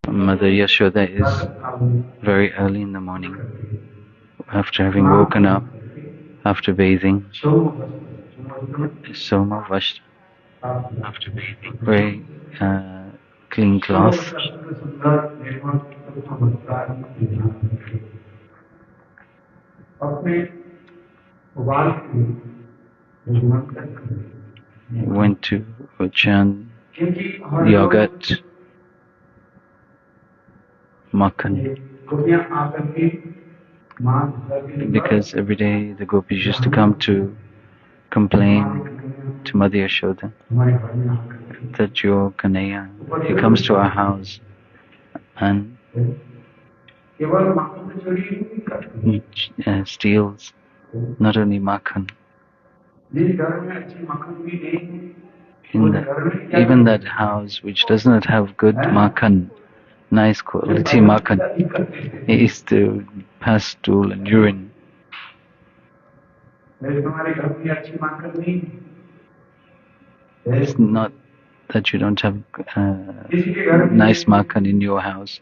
Mother Yashoda is very early in the morning, after having woken up, after bathing, Soma washed, after bathing, very clean cloth, went to chant yogurt, makhan, because every day the gopis used to come to complain to Mother Yashoda that your Kanaya, he comes to our house and steals not only makhan, even that house which does not have good makhan, nice quality makhan, is to pass stool and urine. It's not that you don't have nice makhan in your house.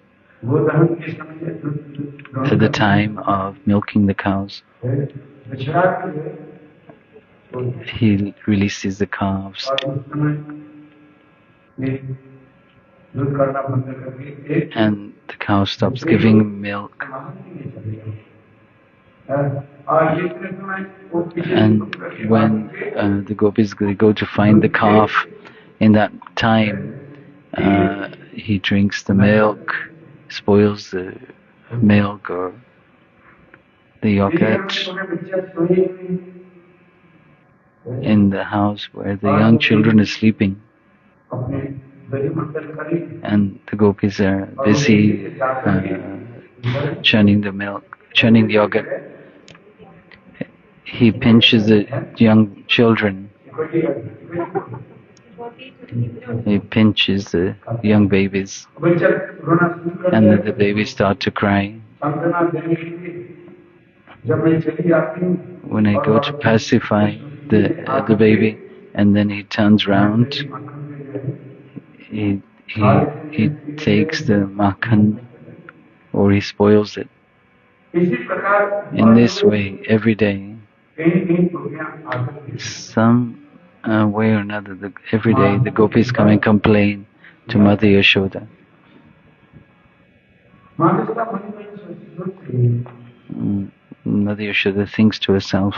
At the time of milking the cows, he releases the calves and the cow stops giving milk. And when the gopis go to find the calf, in that time he drinks the milk, spoils the milk or the yogurt in the house where the young children are sleeping, and the gopis are busy churning the milk, churning the yogurt. He pinches the young children. He pinches the young babies, and then the babies start to cry. When I go to pacify the baby, and then he turns round, he takes the makhan or he spoils it. In this way, every day, some way or another, every day the gopis come and complain to Mother Yashoda. Mother Yashoda thinks to herself,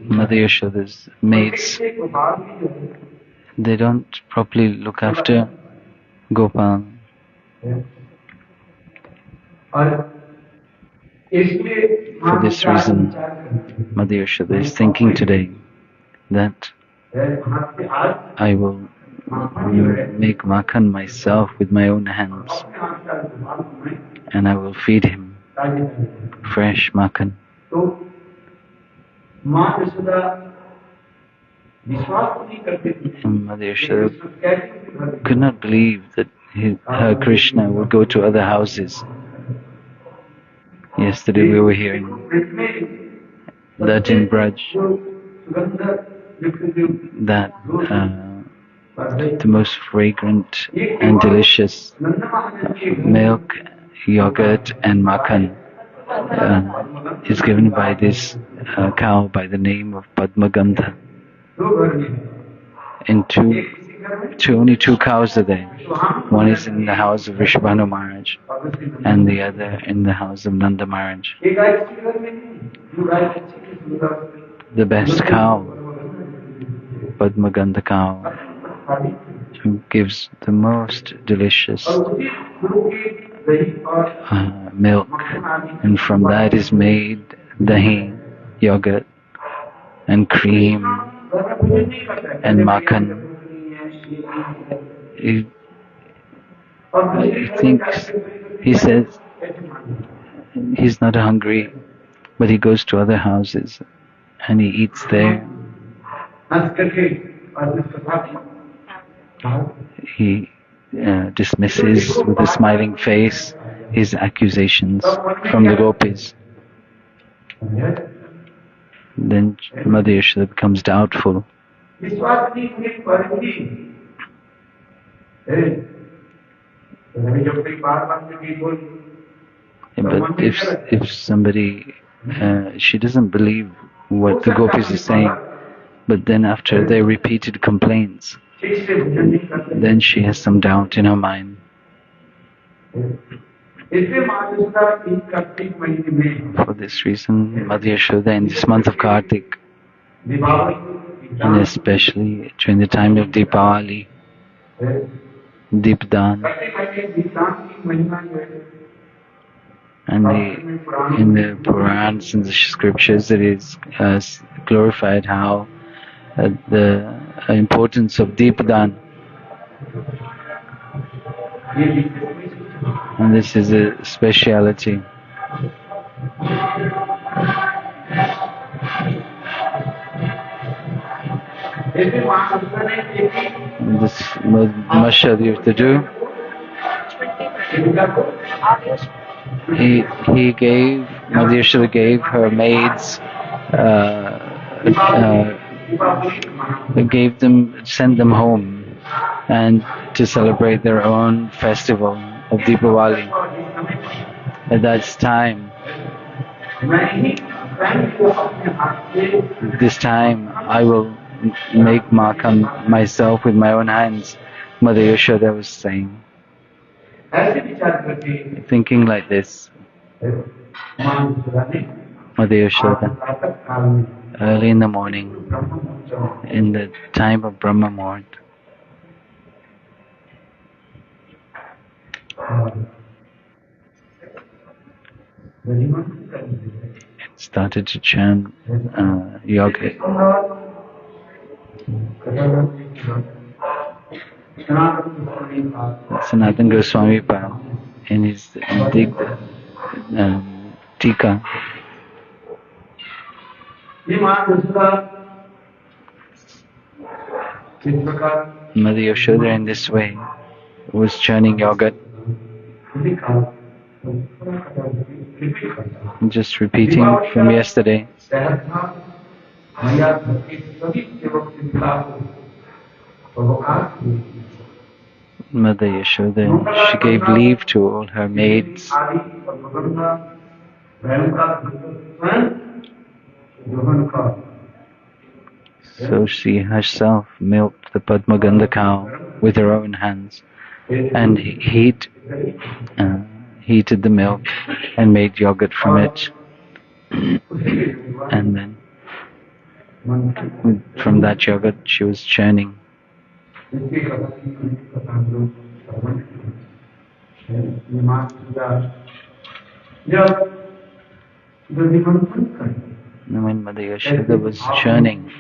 Mother Yashoda's maids, they don't properly look after Gopal. For this reason, Mother Yashoda is thinking today that I will make makhan myself with my own hands, and I will feed him fresh makhan. And Mother Yashoda could not believe that her Krishna would go to other houses. Yesterday we were hearing that in Braj, that the most fragrant and delicious milk, yogurt and makhan is given by this cow by the name of Padmagandha. And only two cows are there. One is in the house of Vana Maharaja and the other in the house of Nanda Maharaj. The best cow, Padmagandha cow, gives the most delicious milk, and from that is made dahi, yogurt and cream and makhan. He says he's not hungry but he goes to other houses and he eats there. He dismisses with a smiling face his accusations from the gopis. Then Mother Yashoda becomes doubtful. But if somebody, she doesn't believe what the gopis are saying, but then after their repeated complaints, then she has some doubt in her mind. For this reason, Mother Yashoda in this month of Kartik, and especially during the time of Deepavali, Deepdan, and in the Purans and the scriptures it is glorified how the importance of Deepdan. And this is a speciality. And this Masha you have to do. He gave, Mother Yashoda gave her maids, sent them home and to celebrate their own festival of Deepavali. At that time, this time I will make Makhan myself with my own hands, Mother Yashoda was saying. Thinking like this, Mother Yashoda, early in the morning, in the time of Brahma Muhurt, started to chant yoga. Sanatana Goswami Pal in his Tika. Mother Yashoda in this way was churning yogurt, just repeating from yesterday. Mother Yashoda, she gave leave to all her maids so she herself milked the Padmagandha cow with her own hands and heated the milk and made yogurt from it. And then from that yogurt she was churning. And when Mother Yashoda was churning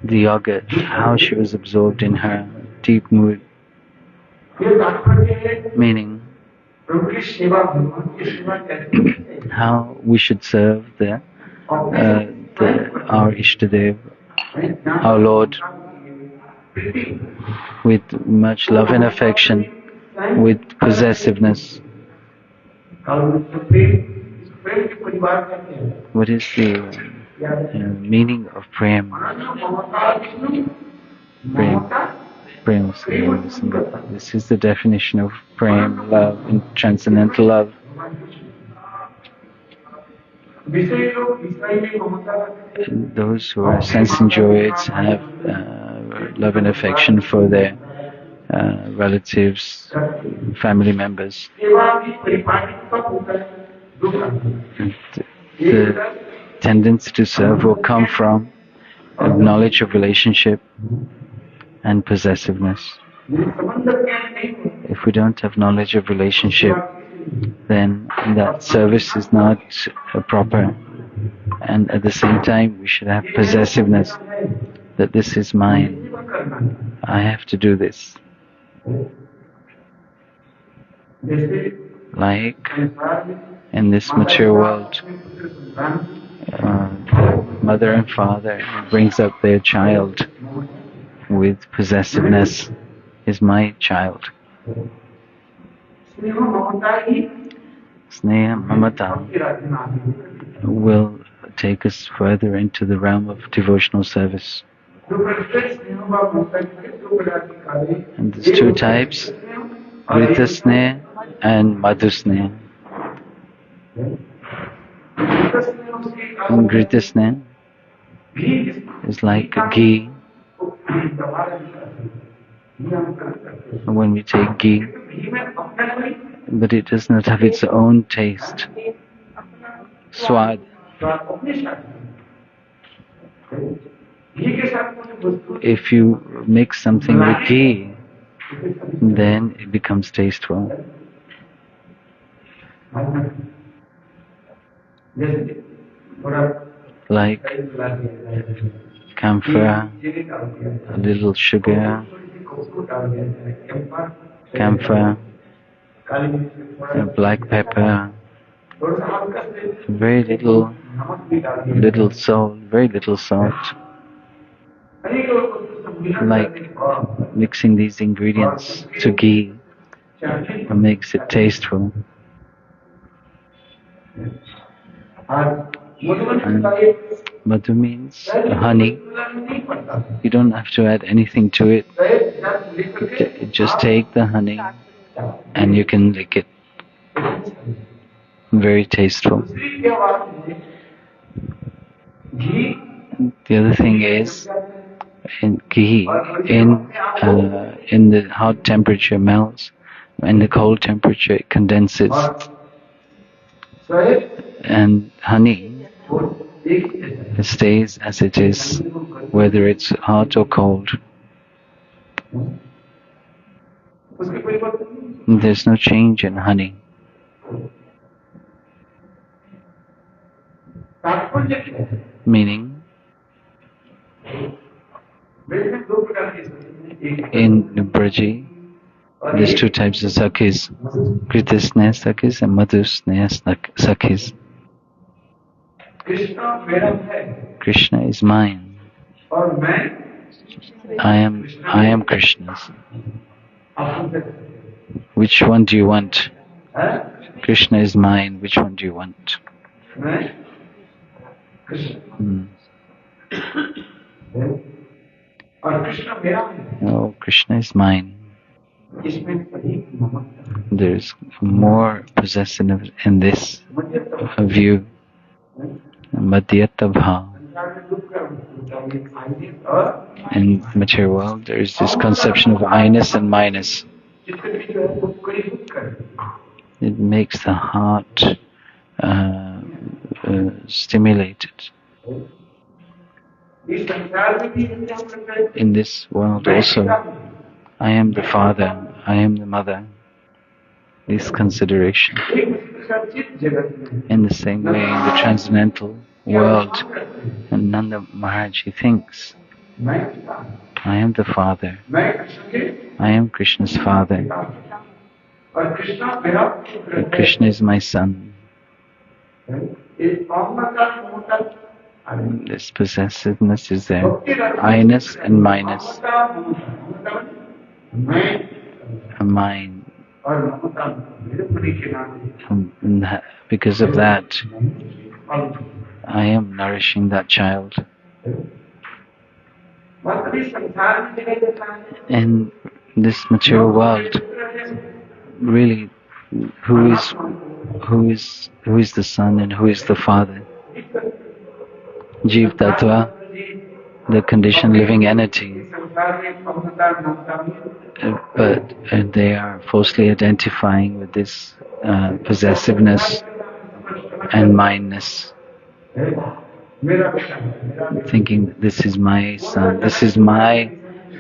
the yogurt, how she was absorbed in her deep mood, meaning how we should serve our Ishtadev, our Lord, with much love and affection, with possessiveness. What is the meaning of prem? Prem. This is the definition of prem, love, and transcendental love. Those who are sense enjoyers have love and affection for their relatives, family members. The tendency to serve will come from knowledge of relationship and possessiveness. If we don't have knowledge of relationship, then that service is not proper. And at the same time, we should have possessiveness, that this is mine, I have to do this. Like in this material world, mother and father brings up their child with possessiveness is my child. Sneha Mamata will take us further into the realm of devotional service. And there's two types, Grita Sneha and Madhu Sneha. And Grita Sneha is like ghee. When we take ghee, but it does not have its own taste, swad. If you mix something with ghee, then it becomes tasteful. Like camphor, a little sugar, camphor, black pepper, very little salt, very little salt. Like mixing these ingredients to ghee makes it tasteful. And Madhu means honey. You don't have to add anything to it. Just take the honey and you can lick it. Very tasteful. The other thing is, ghee in the hot temperature melts, in the cold temperature it condenses, and honey stays as it is, whether it's hot or cold. There's no change in honey. Meaning, in Braji, there's two types of sakhis, Krita Sneha sakhis and Madhu Sneha sakhis. Krishna is mine. I am Krishna's. Which one do you want? Krishna is mine. Which one do you want? Oh, Krishna is mine. There's more possessiveness in this view. Madhyata bhav. In the material world, there is this conception of I-ness and my-ness. It makes the heart stimulated. In this world also, I am the father, I am the mother. This consideration. In the same way, in the transcendental world, and Nanda Maharaj, he thinks, I am the father, I am Krishna's father, Krishna is my son. This possessiveness is there, I-ness and my-ness, mine. And because of that, I am nourishing that child. In this material world, really, who is the son and who is the father? Jeev Tattva, the conditioned living entity. But they are falsely identifying with this possessiveness and mindness, thinking that this is my son, this is my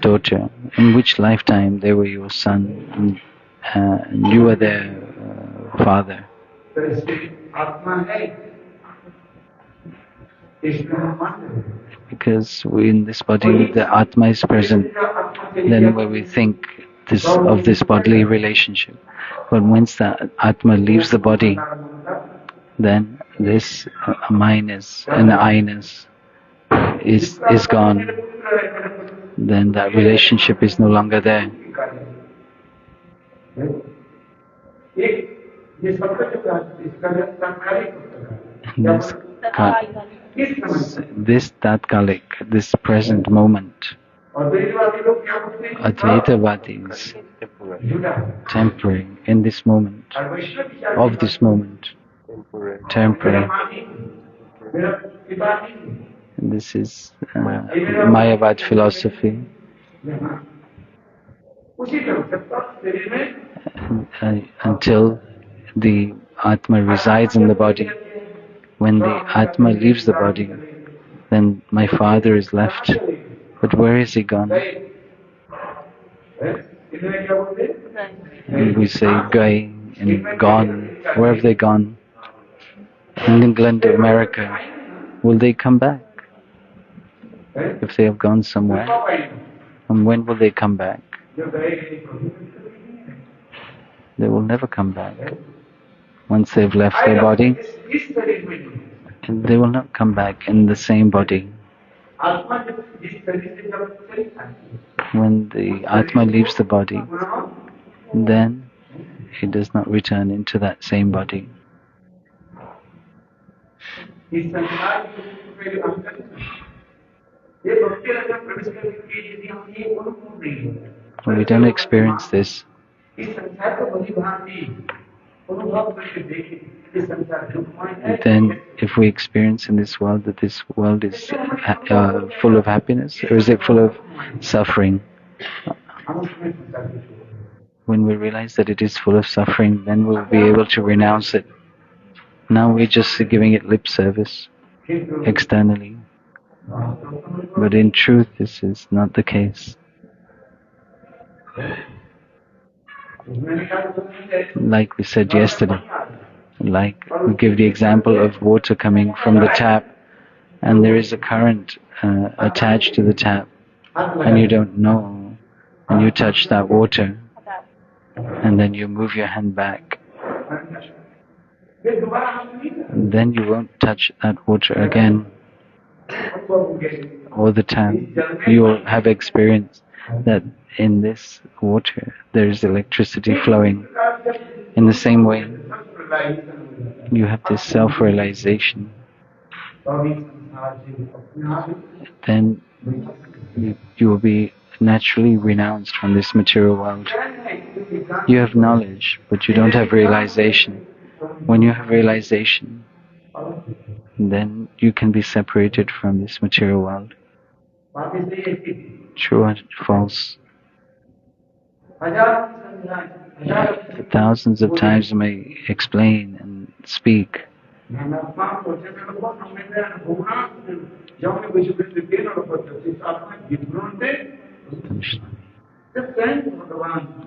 daughter. In which lifetime they were your son and you were their father. Because in this body the Atma is present, then when we think of this bodily relationship. But once the Atma leaves the body, then this minus and I-ness is gone, then that relationship is no longer there. This tatkalik, this present moment, Advaitavadis, temporary, in this moment, of this moment, temporary. This is Mayavad philosophy. Until the Atma resides in the body. When the Atma leaves the body, then my father is left. But where is he gone? And we say gai and gone. Where have they gone? In England, America. Will they come back? If they have gone somewhere. And when will they come back? They will never come back. Once they've left their body, they will not come back in the same body. When the Atma leaves the body, then he does not return into that same body. We don't experience this. Then if we experience in this world that this world is full of happiness, or is it full of suffering? When we realize that it is full of suffering, then we'll be able to renounce it. Now we're just giving it lip service externally. But in truth, this is not the case. Like we said yesterday, like we give the example of water coming from the tap, and there is a current attached to the tap, and you don't know, and you touch that water, and then you move your hand back, and then you won't touch that water again, or the tap. You will have experience that in this water there is electricity flowing. In the same way, you have this self-realization. Then you will be naturally renounced from this material world. You have knowledge, but you don't have realization. When you have realization, then you can be separated from this material world. True or false? Thousands of times you may explain and speak.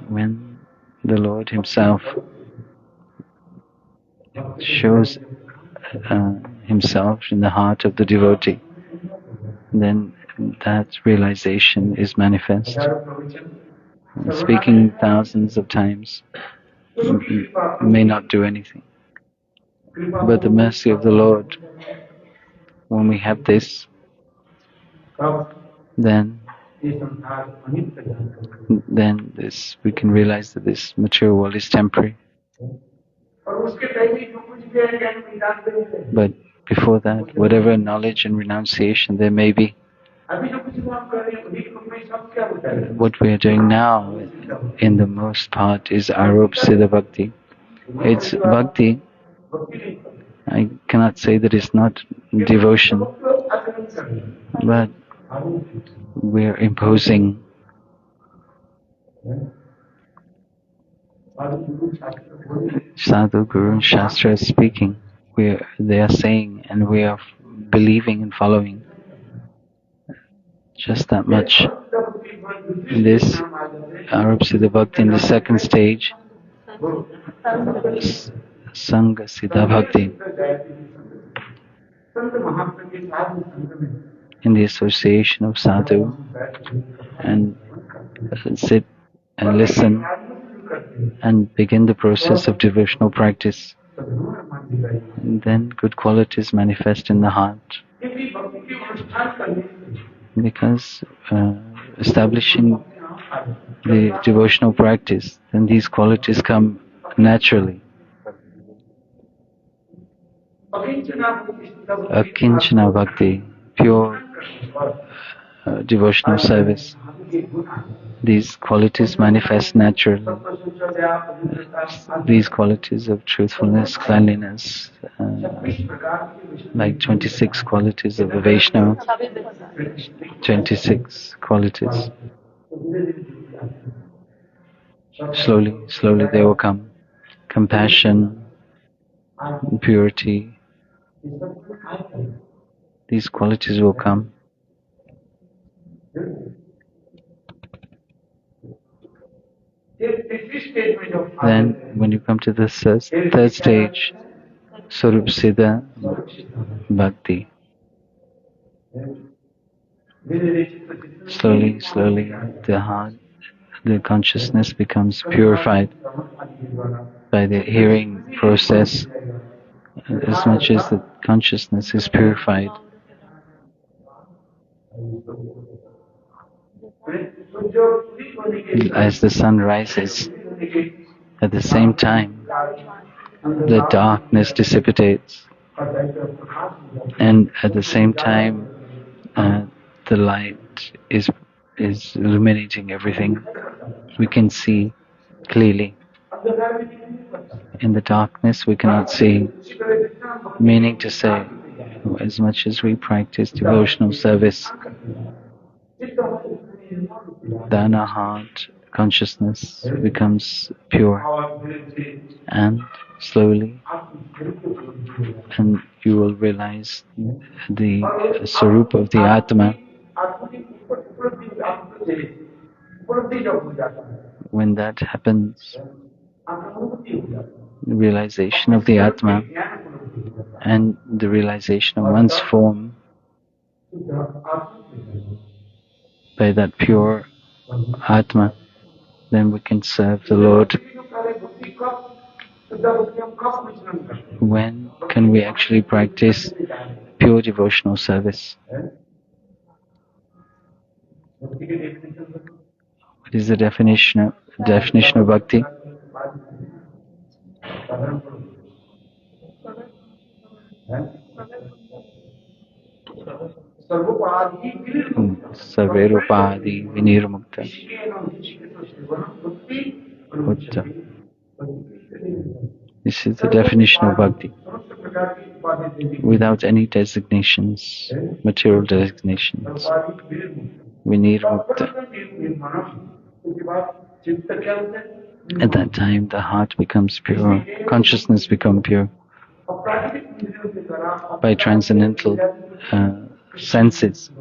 When the Lord Himself shows Himself in the heart of the devotee, then that realization is manifest. Speaking thousands of times may not do anything. But the mercy of the Lord, when we have this, then this we can realize that this material world is temporary. But before that, whatever knowledge and renunciation there may be, what we are doing now, in the most part, is Arup Siddha Bhakti. It's Bhakti. I cannot say that it's not devotion, but we are imposing. Sadhu, Guru and Shastra is speaking. They are saying, and we are believing and following. Just that much. This Arup Siddha Bhakti in the second stage, Sangha Siddha Bhakti, in the association of sadhu, and sit and listen and begin the process of devotional practice. and then good qualities manifest in the heart. Because establishing the devotional practice, then these qualities come naturally. Akinchana bhakti, pure devotional service. These qualities manifest naturally. These qualities of truthfulness, cleanliness, like 26 qualities of a Vaishnava, 26 qualities. Slowly, slowly they will come. Compassion, purity, these qualities will come. Then, when you come to the third stage, Swarup Siddha Bhakti. Slowly, slowly, the heart, the consciousness becomes purified by the hearing process. As much as the consciousness is purified, as the sun rises, at the same time, the darkness dissipates, and at the same time, the light is illuminating everything. We can see clearly. In the darkness, we cannot see. Meaning to say, as much as we practice devotional service, then our heart consciousness becomes pure, and slowly, and you will realize the Swarup of the Atma. When that happens, the realization of the Atma and the realization of one's form by that pure Atma, then we can serve the Lord. When can we actually practice pure devotional service? What is the definition of bhakti? Sarverupadi vinirmukta. This is the definition of bhakti. Without any designations, material designations. Vinirmukta. At that time, the heart becomes pure, consciousness becomes pure. By transcendental senses,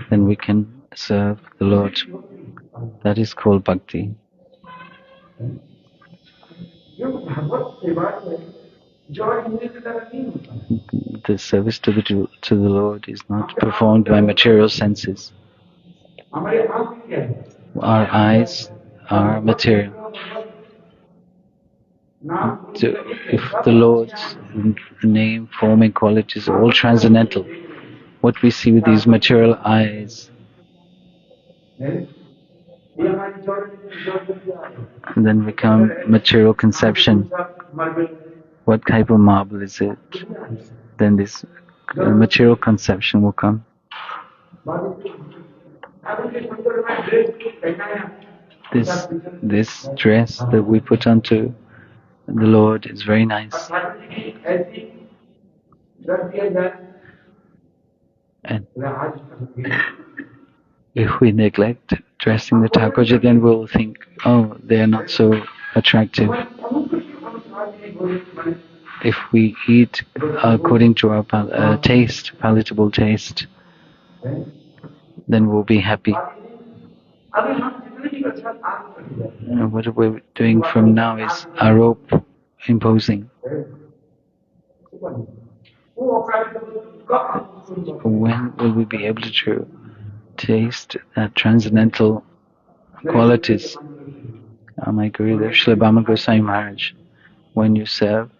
then we can serve the Lord. That is called bhakti. The service to the Lord is not performed by material senses. Our eyes are material. If the Lord's name, form and qualities are all transcendental, what we see with these material eyes, and then become material conception. What type of marble is it? Then this material conception will come. This dress that we put onto the Lord is very nice. And if we neglect dressing the Thakurji, then we'll think, oh, they are not so attractive. If we eat according to our palatable taste, then we'll be happy. What we're doing from now is arop, imposing. When will we be able to taste that transcendental qualities? My Gurudev, Srila BV Vana Maharaja, when you serve,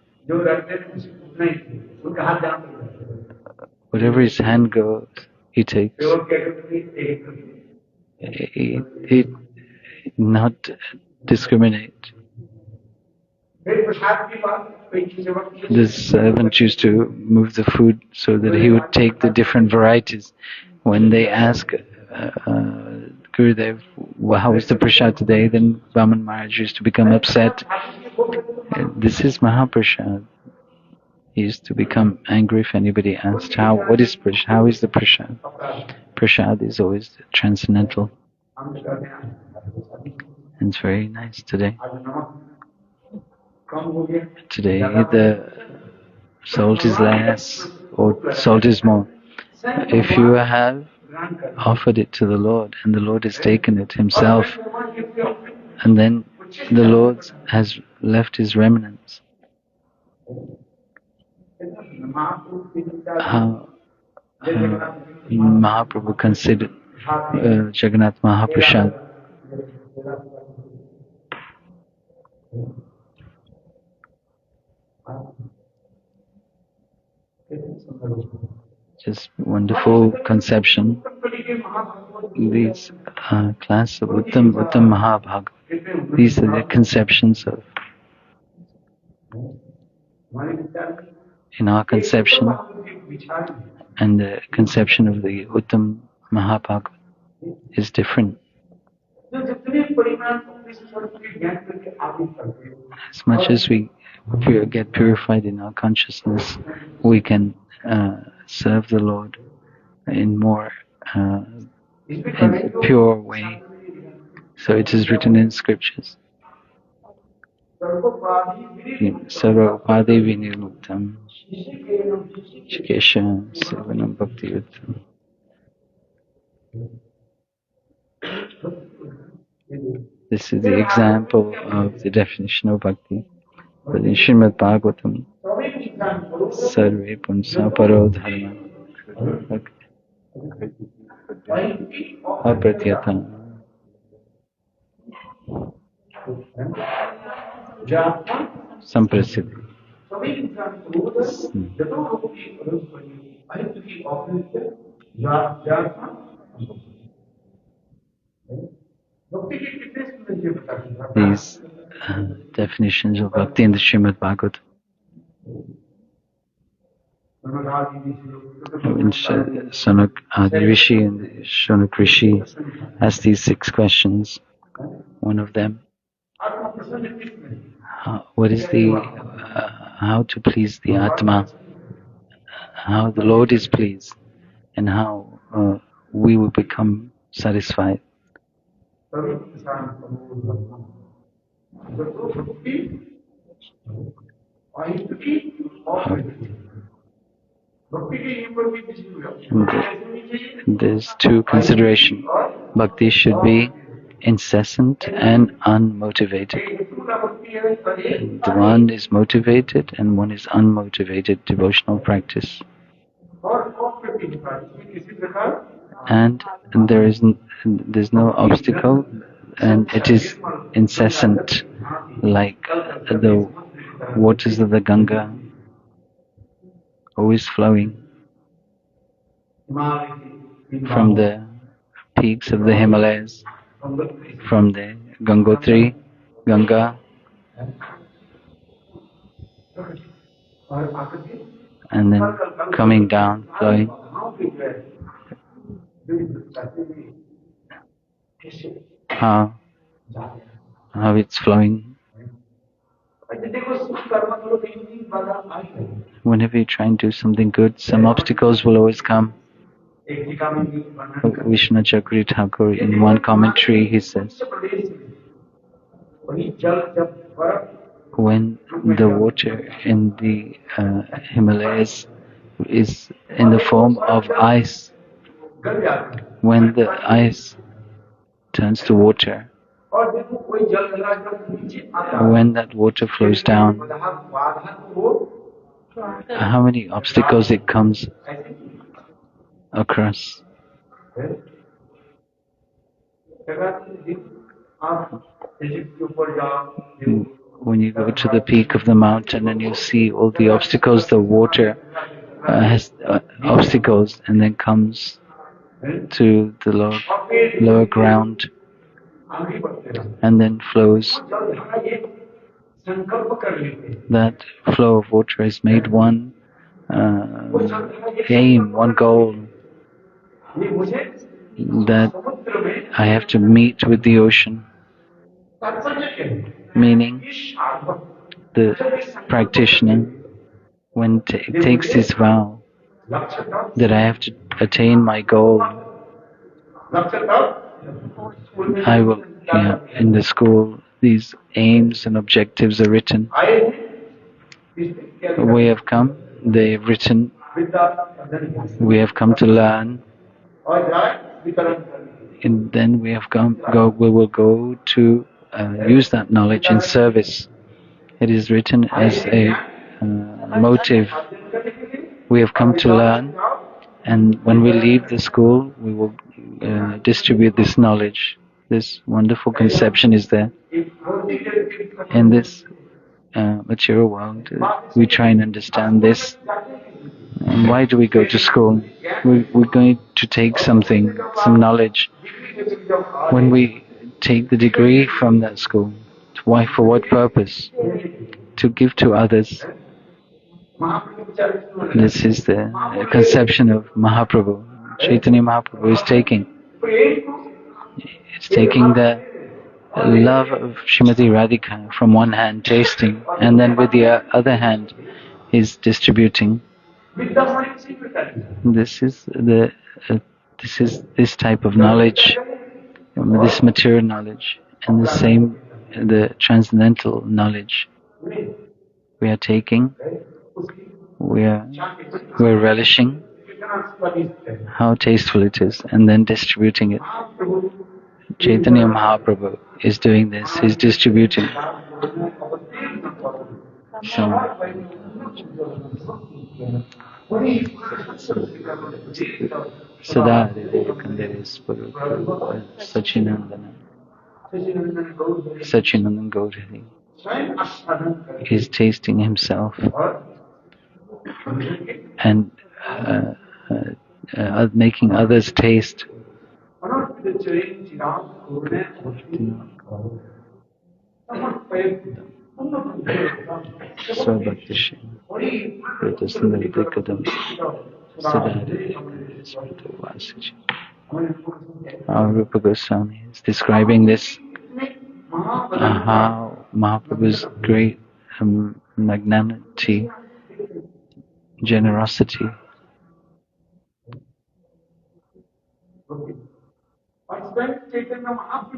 Whatever his hand goes, he takes. He not discriminate. The servant used to move the food so that he would take the different varieties. When they ask Gurudev, well, how was the prasad today? Then Vana Maharaja used to become upset. This is Mahaprasad. He used to become angry if anybody asked, how is the prasad? Prasad is always transcendental. And it's very nice today. Today the salt is less or salt is more. If you have offered it to the Lord and the Lord has taken it himself, and then the Lord has left his remnants, how Mahaprabhu considered Jagannath Mahaprasad. Just wonderful conception. These class of Uttam Mahabhag, these are the conceptions of, in our conception and the conception of the Uttam Mahabhag is different. As much as we get purified in our consciousness, we can serve the Lord in more in a pure way. So it is written in scriptures. Sarva upadi vinirmuktam Shikesha Sevanam Bhakti Uttam. This is the example of the definition of bhakti. But in Srimad Bhagavatam, Sarve Punsa Paro Dharma Apratyata Samprasiddhi. These definitions of bhakti in the Srimad Bhagavatam. When Sanak Adi Rishi and Shanak Rishi asked these 6 questions, one of them, what is the how to please the Atma, how the Lord is pleased, and how we will become satisfied. There's 2 considerations. Bhakti should be incessant and unmotivated. And one is motivated and one is unmotivated devotional practice. And there's no obstacle, and it is incessant, like the waters of the Ganga, always flowing from the peaks of the Himalayas, from the Ganga, and then coming down, flowing. How it's flowing. Whenever you try and do something good, some obstacles will always come. Vishnu Chakri Thakur, in one commentary, he says, when the water in the Himalayas is in the form of ice, when the ice turns to water, when that water flows down, how many obstacles it comes across. when you go to the peak of the mountain and you see all the obstacles, the water has obstacles and then comes to the lower ground and then flows. That flow of water has made one aim, one goal, that I have to meet with the ocean. Meaning, the practitioner, when takes this vow, that I have to attain my goal, I will, in the school, these aims and objectives are written. We have come, they've written, we have come to learn, and then we will go to use that knowledge in service. It is written as a motive. We have come to learn, and when we leave the school, we will distribute this knowledge. This wonderful conception is there. In this material world, we try and understand this. And why do we go to school? We're going to take something, some knowledge. When we take the degree from that school, why? For what purpose? To give to others. This is the conception of Mahaprabhu. Chaitanya Mahaprabhu is taking the love of Srimati Radhika from one hand, tasting, and then with the other hand, is distributing. This is this type of knowledge, this material knowledge, and the transcendental knowledge we are taking. We're relishing how tasteful it is, and then distributing it. Chaitanya Mahaprabhu is doing this. He's distributing. Sada Sachinandan Gaudhari is tasting himself and making others taste. Our Rupa Goswami is describing this, how Mahaprabhu's great magnanimity, generosity.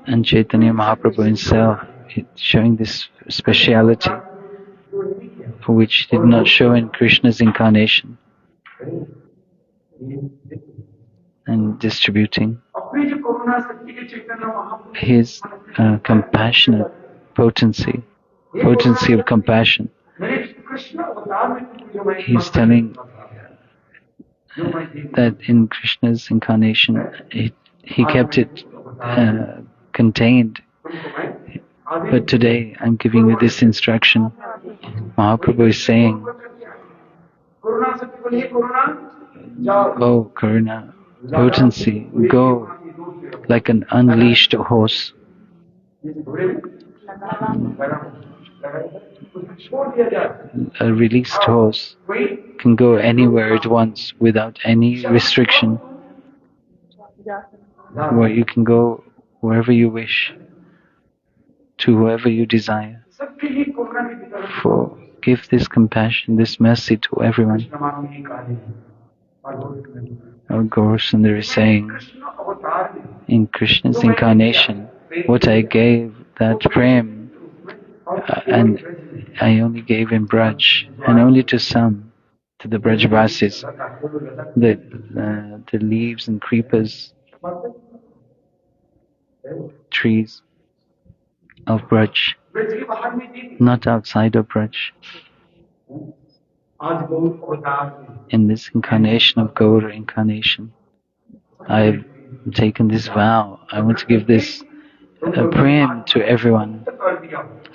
And Chaitanya Mahaprabhu himself is showing this speciality which did not show in Krishna's incarnation, and distributing his compassionate potency of compassion. He's telling that in Krishna's incarnation, he kept it contained. But today, I'm giving you this instruction. Mahaprabhu is saying, go, Karuna, potency, go like an unleashed horse. A released horse can go anywhere it wants without any restriction. Where you can go wherever you wish, to whoever you desire. Give this compassion, this mercy to everyone. Our Gaur Sundar is saying, in Krishna's incarnation, what I gave, that prem, and I only gave in Braj, and only to some, to the Brajvasis, the leaves and creepers, trees of Braj, not outside of Braj. In this incarnation of Gaur incarnation, I have taken this vow. I want to give this prem to everyone.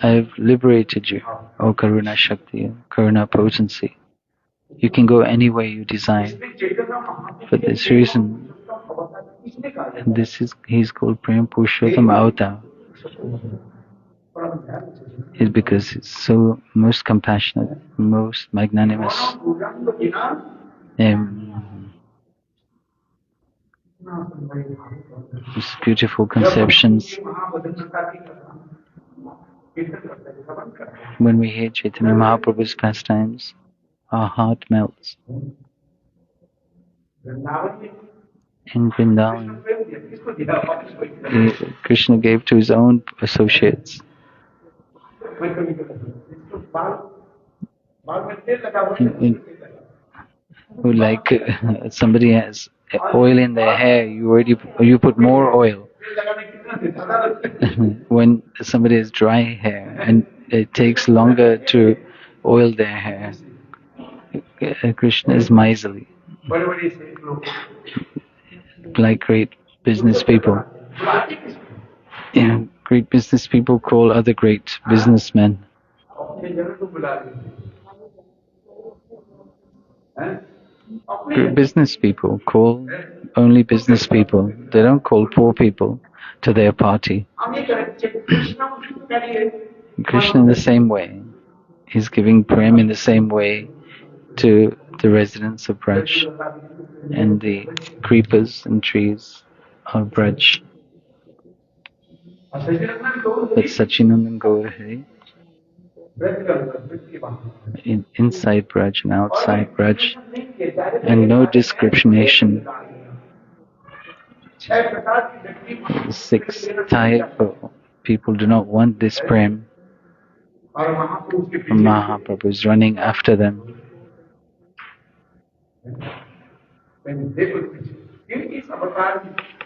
I have liberated you, O Karuna Shakti, Karuna potency. You can go any way you desire. For this reason, he is called Prem Purushottam Avatar. Is because it's so most compassionate, most magnanimous. These beautiful conceptions. When we hear Chaitanya Mahaprabhu's pastimes, our heart melts. In Vrindavan, Krishna gave to his own associates. Who like somebody has oil in their hair, you put more oil. When somebody has dry hair and it takes longer to oil their hair, Krishna is miserly. Like great business people. Great business people call other great businessmen. Business people call only business people. They don't call poor people to their party. Krishna in the same way. He's giving prem in the same way to the residents of Braj and the creepers and trees of Braj. But Sachinandan Gaur Hari, inside Braj and outside Braj, and no discrimination. The sixth type of people do not want this prem. Mahaprabhu is running after them.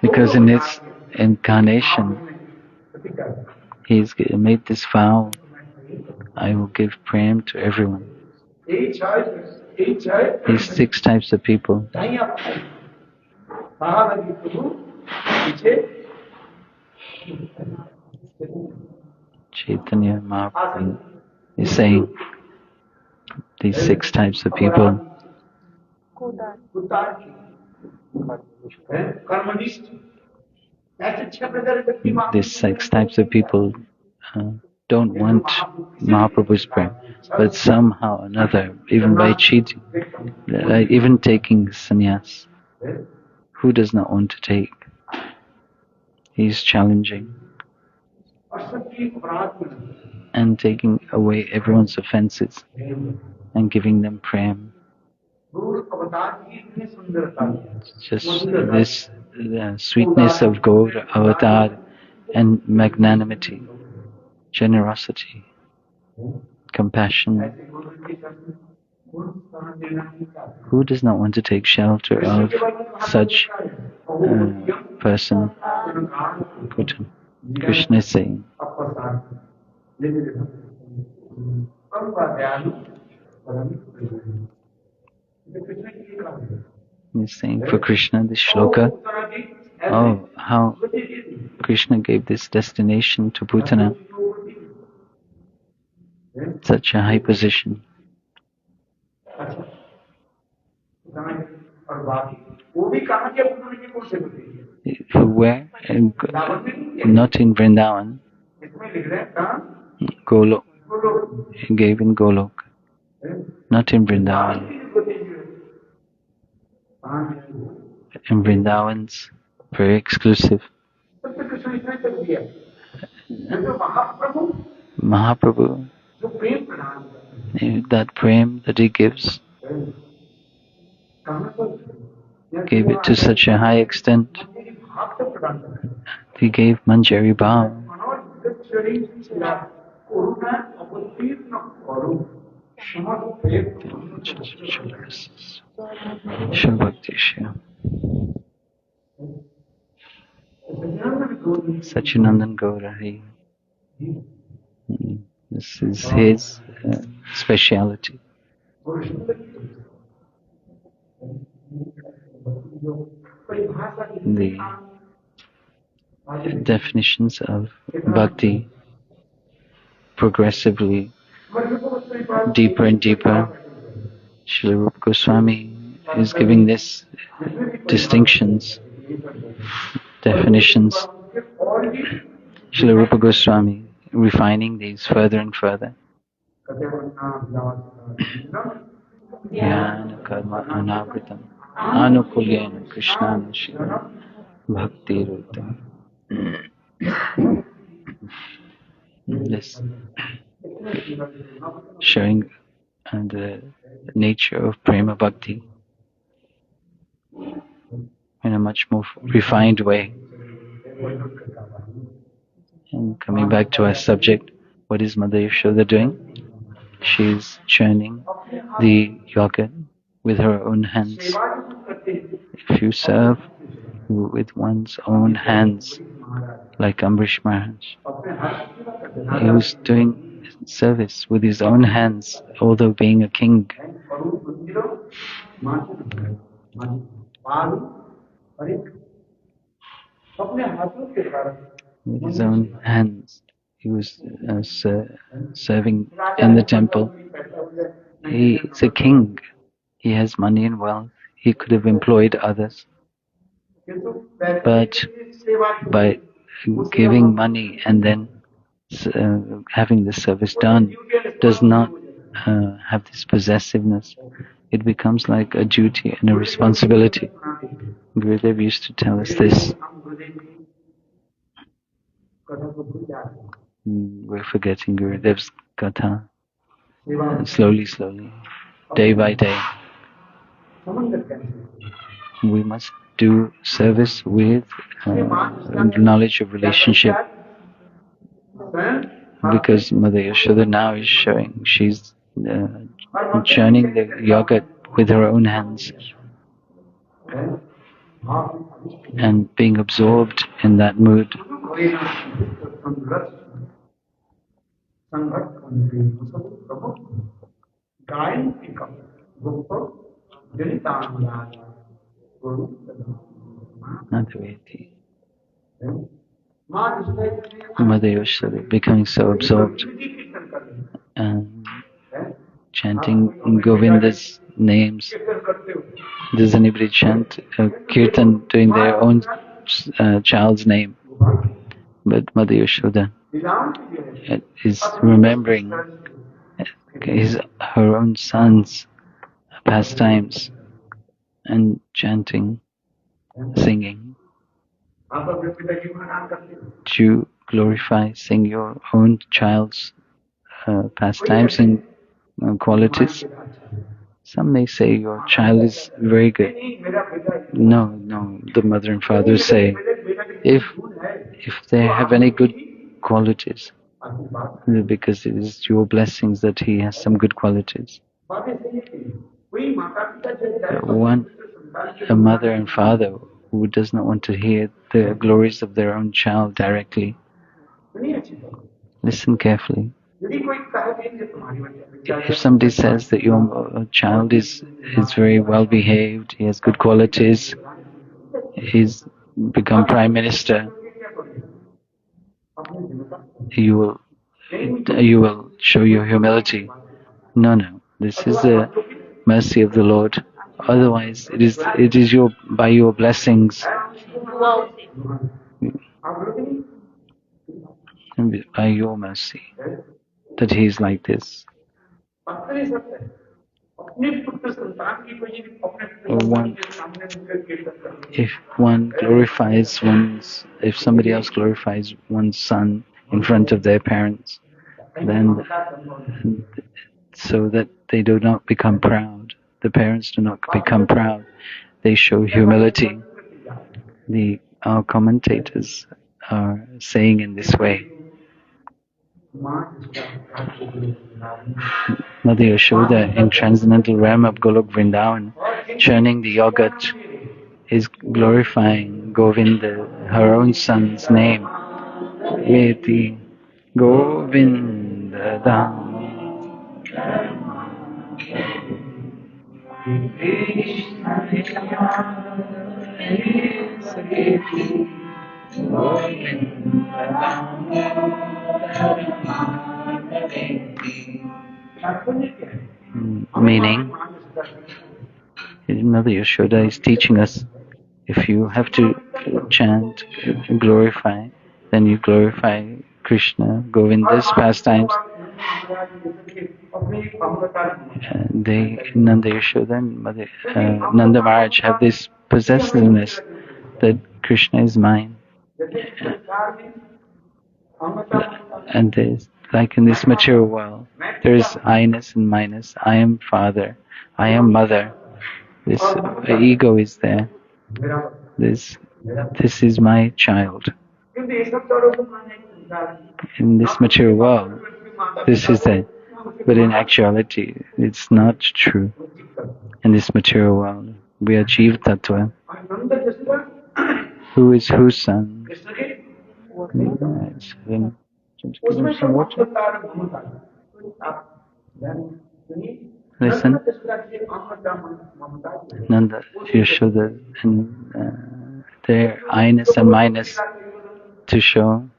Because in his incarnation, he's made this vow, I will give prem to everyone. These six types of people. Chaitanya Mahaprabhu is saying these six types of people. These six types of people don't want Mahaprabhu's prem, but somehow or another, even by cheating, like even taking sannyas, who does not want to take? He's challenging and taking away everyone's offenses and giving them prem. Just this sweetness of Gaur Avatar and magnanimity, generosity, compassion. Who does not want to take shelter of such person? Krishna is saying. He's saying for Krishna, this shloka, oh, how Krishna gave this destination to Putana, such a high position. Where? Not in Vrindavan. Golok. He gave in Golok. Not in Vrindavan. In Vrindavan's very exclusive. Mahaprabhu, that prem that he gives, gave it to such a high extent. He gave Manjari Bhav. Sachinandan Gaurari. This is his speciality. The definitions of bhakti progressively deeper and deeper. Srila Rupa Goswami is giving this distinctions, definitions. Srila Rupa Goswami refining these further and further. Jnana karma anavritam anukulyena krishnana shiva bhakti rutam. This showing the nature of prema bhakti in a much more refined way. And coming back to our subject, what is Mother Yashoda doing? She's churning the yogurt with her own hands. If you serve with one's own hands, like Ambrish Maharaj, he was doing service with his own hands, although being a king. With his own hands, he was serving in the temple. He is a king. He has money and wealth. He could have employed others. But by giving money and then having the service done does not have this possessiveness. It becomes like a duty and a responsibility. Gurudev used to tell us this. We're forgetting Gurudev's katha slowly, day by day. We must do service with knowledge of relationship, because Mother Yashoda now is showing, she's churning the yogurt with her own hands and being absorbed in that mood. Mother Yashoda becoming so absorbed and chanting Govinda's names. Does anybody chant kirtan doing their own child's name? But Mother Yashoda is remembering her own son's pastimes and chanting, singing. To glorify, sing your own child's pastimes and qualities. Some may say your child is very good. No, the mother and father say, if they have any good qualities, because it is your blessings that he has some good qualities. A mother and father who does not want to hear the glories of their own child directly, listen carefully. If somebody says that your child is very well behaved, he has good qualities, he's become Prime Minister, you will show your humility. No, this is the mercy of the Lord. Otherwise, it is by your blessings, by your mercy, that he is like this. If somebody else glorifies one's son in front of their parents, then so that they do not become proud, the parents do not become proud, they show humility. Our commentators are saying in this way. Mother Yashoda in transcendental realm of Golok Vrindavan, churning the yogurt, is glorifying Govinda, her own son's name. Eti Govinda Dham. Meaning, Mother Yashoda is teaching us, if you have to chant, glorify, then you glorify Krishna, Govinda's pastimes. Nanda Yashoda and Nanda Maharaj have this possessiveness that Krishna is mine. And there's, like in this material world, there's I-ness and minus. I am father, I am mother. This ego is there. This is my child. In this material world, this is there. But in actuality, it's not true. In this material world, we are Jeev Tattva. Who is whose son? Listen. Nanda, Yashoda, and their I-ness and minus to show.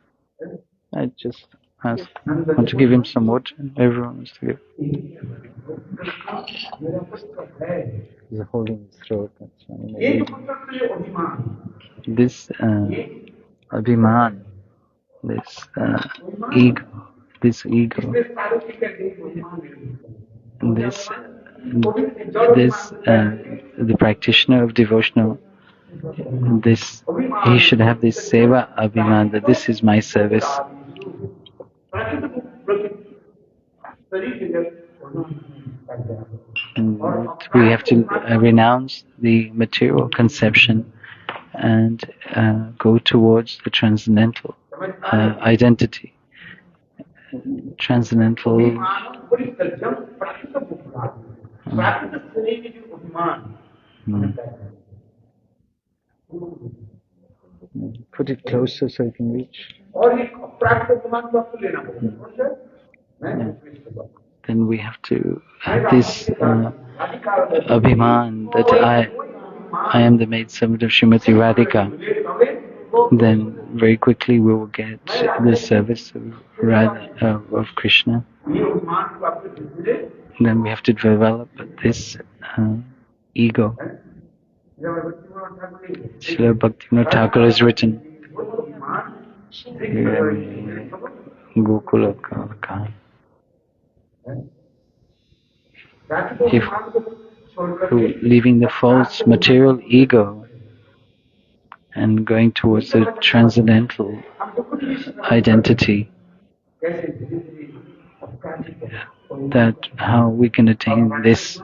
I just want to give him some water. Everyone wants to give. He's holding his throat. That's why. This abhiman, this ego, the practitioner of devotional, he should have this seva abhiman, that this is my service. And we have to renounce the material conception and go towards the transcendental identity. Transcendental. Put it closer so you can reach. Then we have to have this abhiman that I am the maidservant of Srimati Radhika. Then very quickly we will get the service of Krishna. Then we have to develop this ego. Srila Bhaktivinoda Thakur has written, Gokula Kalaka. If leaving the false material ego and going towards the transcendental identity, that how we can attain this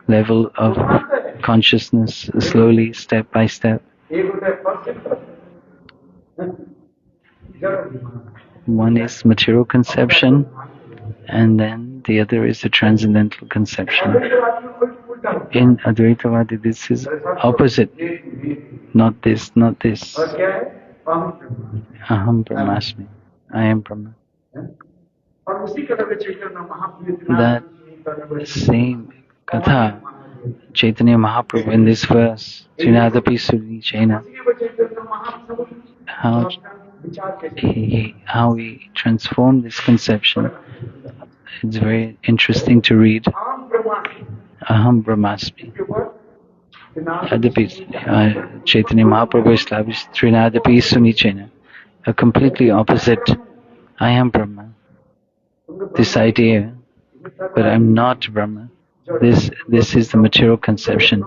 level of consciousness slowly, step by step. One is material conception, and then the other is the transcendental conception. In Advaitavadi, this is opposite. Not this. Aham Brahmasmi. I am Brahma. That same katha, Chaitanya Mahaprabhu in this verse, Trinadapi Suni Chaina, how he transformed this conception. It's very interesting to read. Aham Brahmasmi. Chaitanya Mahaprabhu established Trinadapi Suni Chaina, a completely opposite. I am Brahma. This idea, but I'm not Brahma. This is the material conception.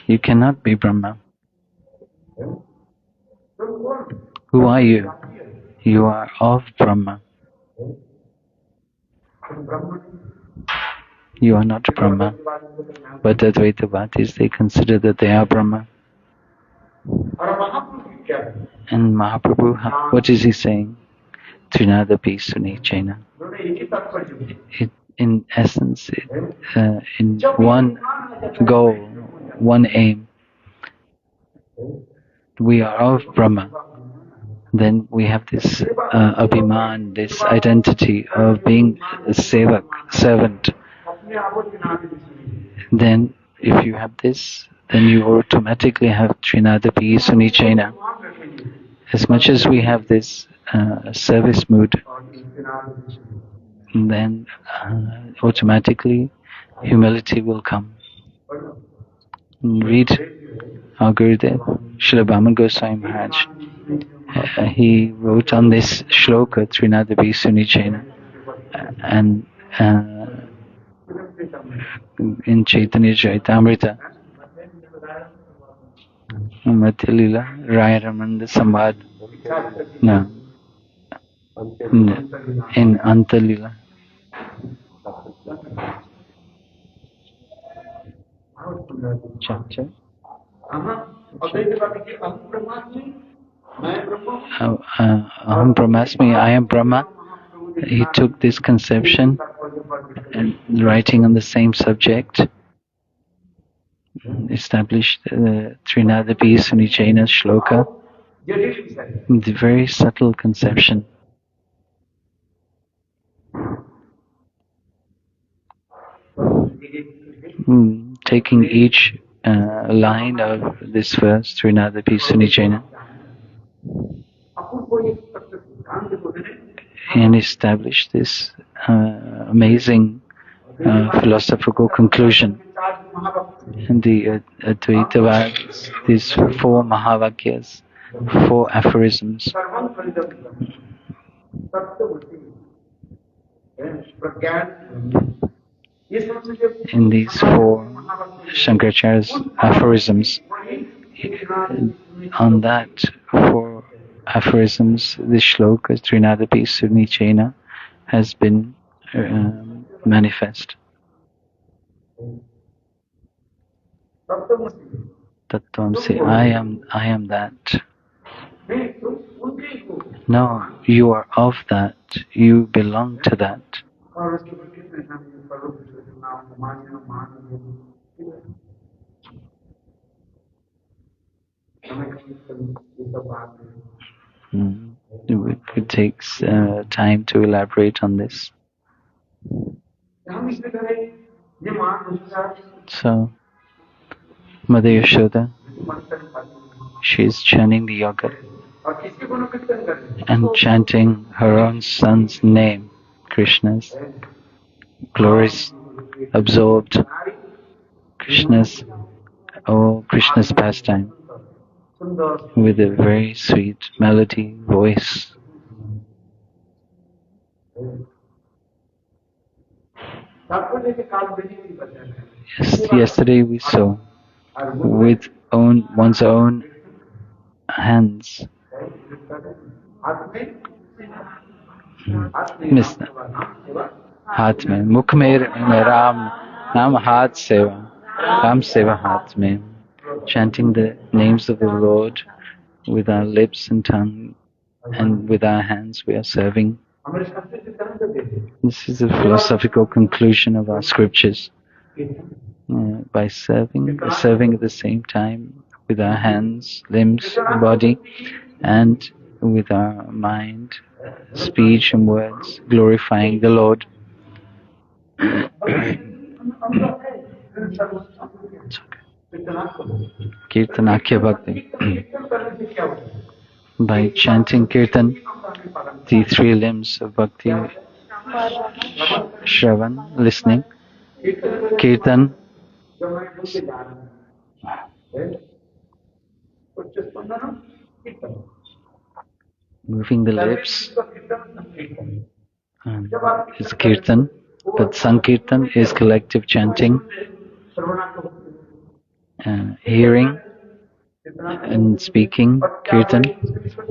You cannot be Brahma. Who are you? You are of Brahma. You are not Brahma. But Advaitavadis, they consider that they are Brahma. And Mahaprabhu, what is he saying? Trinadapi Suni Chaina. In essence, in one goal, one aim, we are of Brahma. Then we have this abhiman, this identity of being a sevak, servant. Then if you have this, then you automatically have Trinadapi Suni Chaina. As much as we have this service mood, then automatically humility will come. Read our Gurudev, Srila BV Goswami Maharaj. He wrote on this shloka, Trinadapi Sunichena, and in Chaitanya Charitamrita, Madhyalila, Raya Ramananda Samvad, no, in Antalila. Chapter. Aham Brahmasmi, I am Brahma. He took this conception and writing on the same subject, established Trinadapi Sunichena Shloka, the very subtle conception. Taking each line of this verse, Trinadapi Sunichena, and establish this amazing philosophical conclusion. And the Advaitavad's, these 4 Mahavakyas, 4 aphorisms. In these 4 Shankaracharya's aphorisms, on that 4 aphorisms, the shloka Trinadapi Sunichena has been manifest. Tattvamsi, I am that. No, you are of that. You belong to that. It takes time to elaborate on this. So, Mother Yashoda, she is chanting the yoga and chanting her own son's name, Krishna's glories, absorbed Krishna's pastime with a very sweet melody voice. Yes, yesterday we saw with one's own hands. Mr. हाथ में मुख में राम नाम हाथ सेवा Ram Seva Hath Mein, chanting the names of the Lord with our lips and tongue, and with our hands we are serving. This is the philosophical conclusion of our scriptures. By serving at the same time with our hands, limbs, body, and with our mind, speech and words, glorifying the Lord. Kirtanakya Bhakti. By chanting Kirtan, the 3 limbs of Bhakti, Shravan, listening, Kirtan, moving the lips, is Kirtan, but Sankirtan is collective chanting, hearing and speaking Kirtan,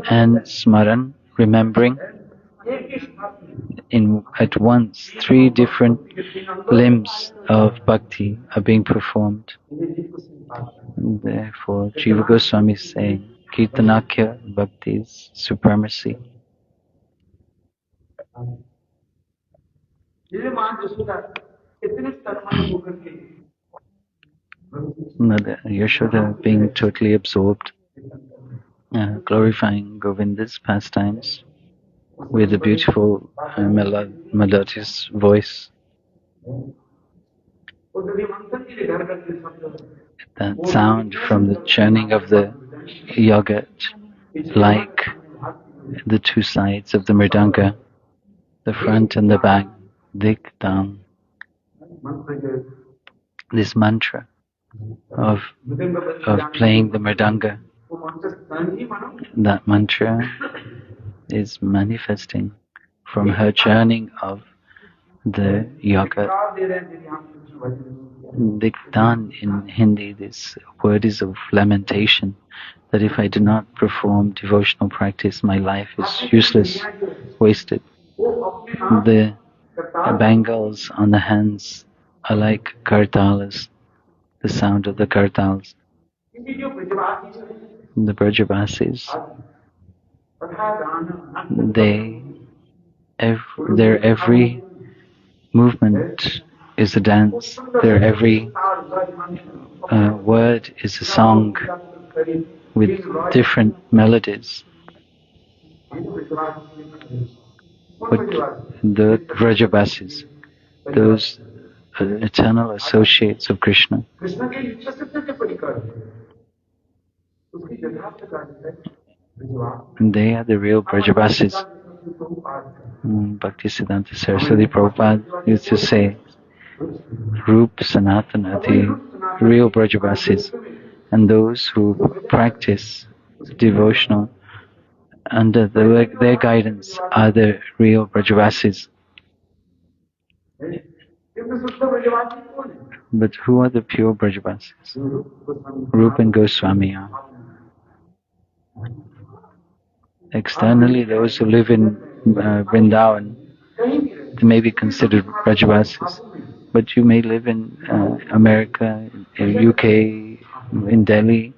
and Smaran, remembering. At once, 3 different limbs of Bhakti are being performed. And therefore, Jiva Goswami is saying, Kirtanakya Bhakti's supremacy. Mother Yashoda being totally absorbed, glorifying Govinda's pastimes with a beautiful melodious voice. That sound from the churning of the yogurt, like the 2 sides of the mridanga, the front and the back, Diktam, this mantra of playing the mridanga, that mantra is manifesting from her churning of the yoga. Diktan in Hindi, this word is of lamentation, that if I do not perform devotional practice, my life is useless, wasted. The bangles on the hands are like kartalas, the sound of the kartals. The Brajavasis, their every movement is a dance, their every word is a song with different melodies. But the Vrajavasis, those eternal associates of Krishna, they are the real Vrajavasis. Bhaktisiddhanta Saraswati Prabhupada used to say, Rup Sanatana, the real Brajavasis, and those who practice devotional under their guidance are the real Brajavasis. But who are the pure Brajavasis? Rupa and Goswami are. Externally, those who live in Vrindavan, they may be considered Brajavasis. But you may live in America, UK, in Delhi,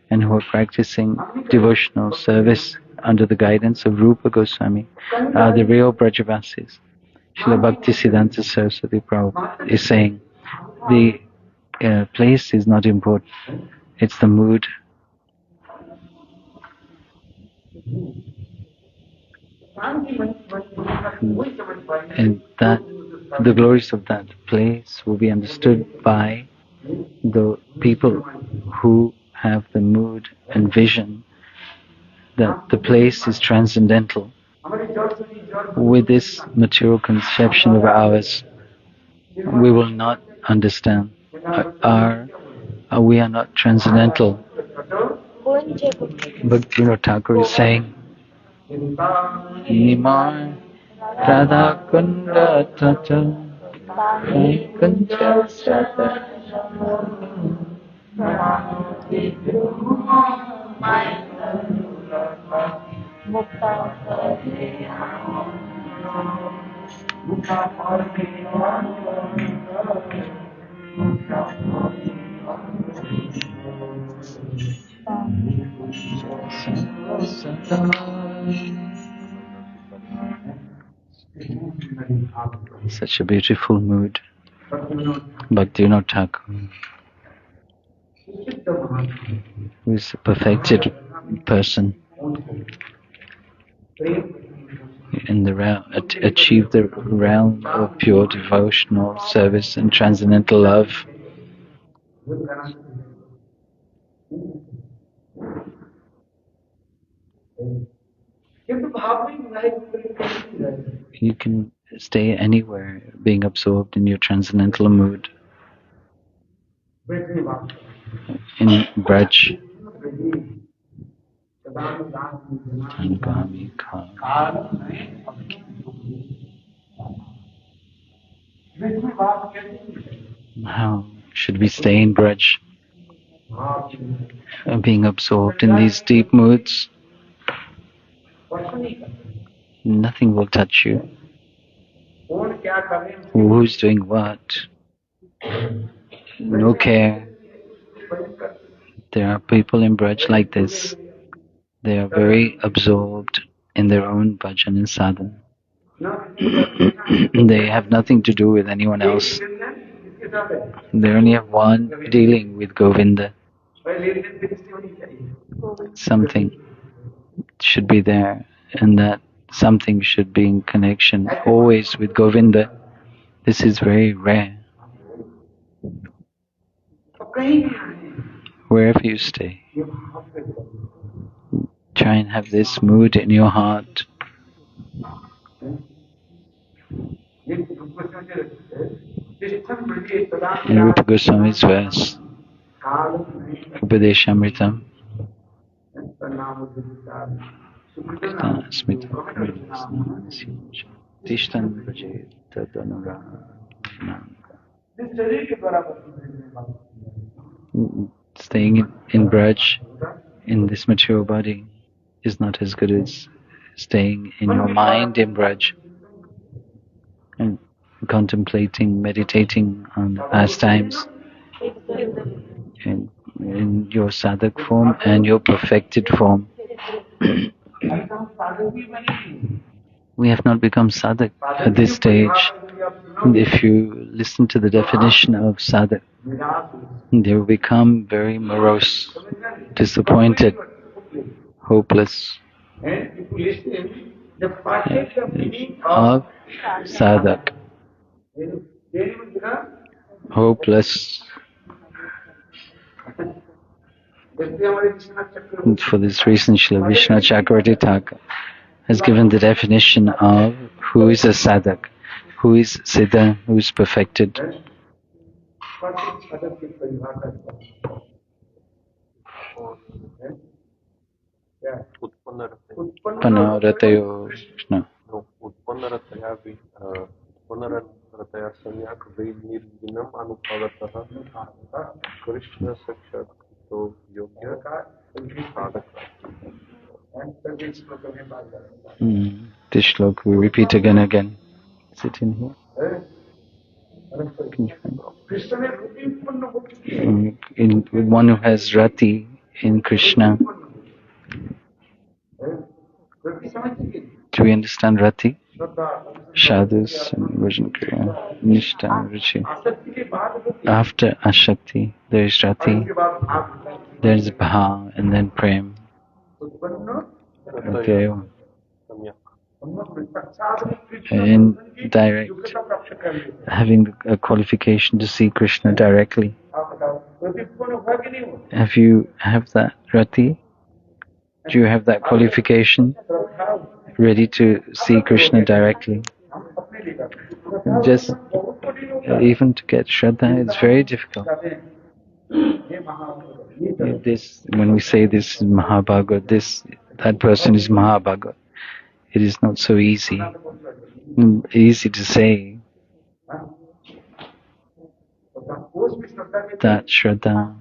and who are practicing devotional service under the guidance of Rupa Goswami are the real Brajavasis. Srila Bhaktisiddhanta Saraswati Prabhupada is saying, the place is not important, it's the mood. And that the glories of that place will be understood by the people who have the mood and vision that the place is transcendental. With this material conception of ours, we will not understand. We are not transcendental. Bhaktivinoda Thakur is saying, Nimar Radha Kunda Tata Kunja Sata Such a beautiful mood. Bhaktivinoda Thakur, who is a perfected person, in the realm, achieved the realm of pure devotional service and transcendental love. You can stay anywhere being absorbed in your transcendental mood. In Braj, how should we stay in Braj? Being absorbed in these deep moods, nothing will touch you. Who's doing what? No care. There are people in Braj like this. They are very absorbed in their own bhajan and sadhana. They have nothing to do with anyone else. They only have one dealing with Govinda. Something should be there, and that something should be in connection always with Govinda. This is very rare. Wherever you stay, try and have this mood in your heart. In Rupa Goswami's verse, Upadeshamritam, Tishtan Braje Tadanura. Staying in Braj, in this material body, is not as good as staying in your mind in Braj and contemplating, meditating on the pastimes in your sadhak form and your perfected form. We have not become sadhak at this stage. If you listen to the definition of sadhak, they will become very morose, disappointed, hopeless. Of sadhak, hopeless. And for this reason, Srila Vishnu Chakravarti Thakur has given the definition of who is a sadhak, who is siddha, who is perfected. Utpannarataya Krishna. Utpannarataya samyak nirvinam anupavatah Krishna sakshat krito yogya sadhaka. This shloka we repeat again and again. Is it in here? Can you find it? In one who has rati in Krishna. Do we understand rati? Shadus and Virgin Kriya, Nishta, Ruchi. After Ashakti, there is rati, there is bha, and then prem. Okay. In direct, having a qualification to see Krishna directly. Have you have that rati? Do you have that qualification ready to see Krishna directly? Just even to get Shraddha, it's very difficult. This, when we say this is Mahabhagavad, that person is Mahabhagavad, it is not so easy. Easy to say that Shraddha,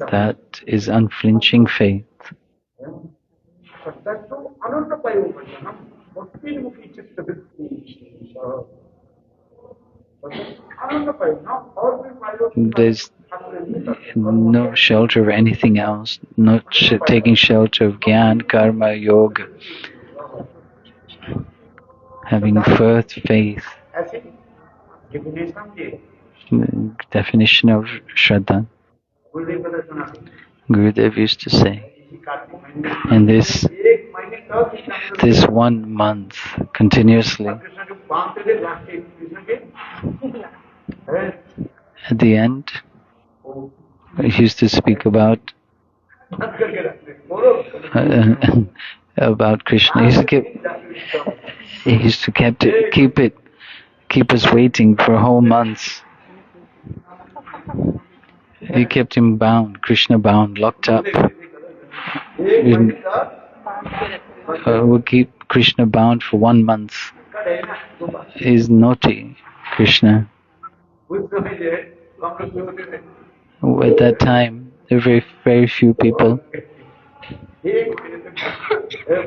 that is unflinching faith. There's no shelter of anything else, not taking shelter of Gyan, Karma, Yoga. Having first faith. Definition of Shraddha. Gurudev used to say, and this 1 month continuously, at the end, he used to speak about Krishna. He used to keep us waiting for whole months. He kept him bound, Krishna bound, locked up. We'll keep Krishna bound for 1 month. He's naughty, Krishna. At that time, there were very, very few people.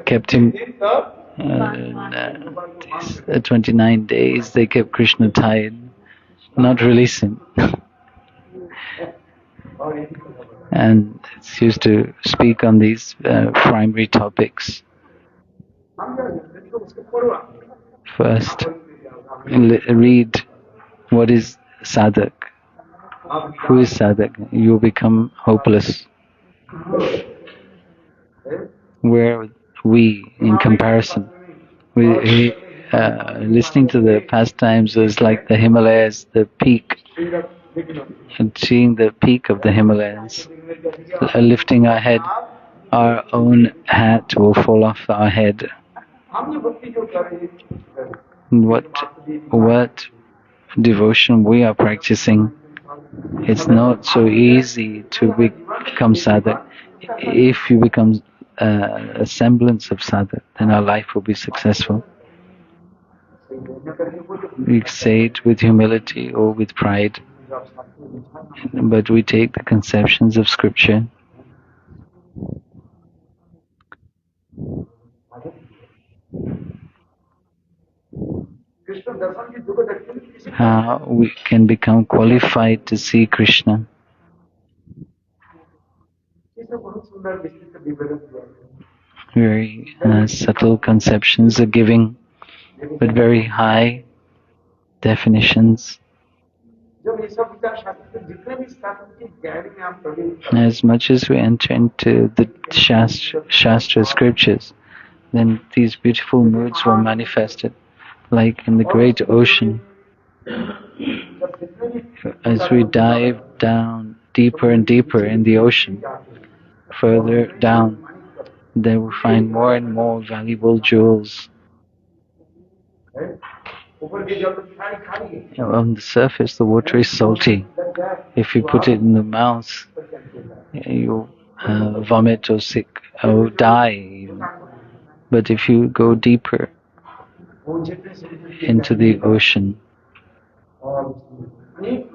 Kept him 29 days, they kept Krishna tied, not release him. And it's used to speak on these primary topics. First, read what is sadhak. Who is sadhak? You become hopeless. Where are we in comparison? We listening to the pastimes is like the Himalayas, the peak. And seeing the peak of the Himalayas, lifting our head, our own hat will fall off our head. What devotion we are practicing, it's not so easy to become sadhak. If you become a semblance of sadhak, then our life will be successful. We say it with humility or with pride, but we take the conceptions of scripture. How we can become qualified to see Krishna. Very subtle conceptions are giving, but very high definitions. As much as we enter into the Shastra scriptures, then these beautiful moods were manifested, like in the great ocean. As we dive down deeper and deeper in the ocean, further down, they will find more and more valuable jewels. On the surface, the water is salty. If you put it in the mouth, you vomit or sick or die even. But if you go deeper into the ocean, you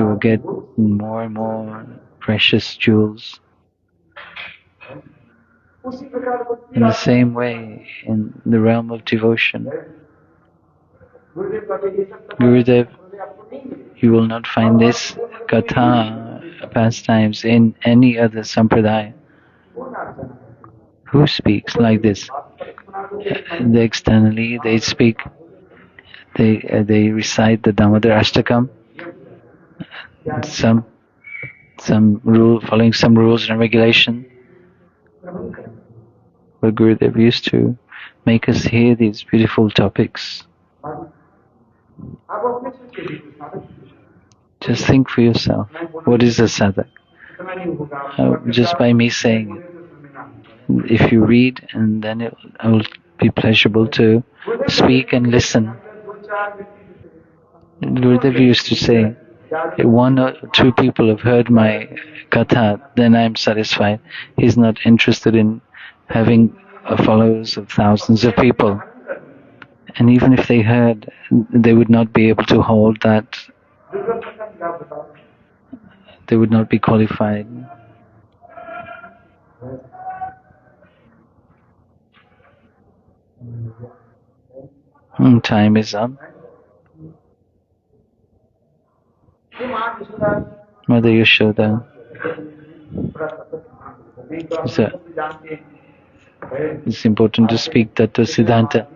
will get more and more precious jewels. In the same way, in the realm of devotion, Gurudev, you will not find this katha pastimes in any other sampradaya. Who speaks like this? Externally, they speak. They recite the Damodarashtaka, some rule, following some rules and regulation. But Gurudev used to make us hear these beautiful topics. Just think for yourself, what is a sadhak? Just by me saying it. If you read, and then it will be pleasurable to speak and listen. Gurudev used to say, one or two people have heard my katha, then I am satisfied. He's not interested in having followers of thousands of people. And even if they heard, they would not be able to hold that. They would not be qualified. Time is up. Mother Yashoda. It's important to speak Tattva Siddhanta.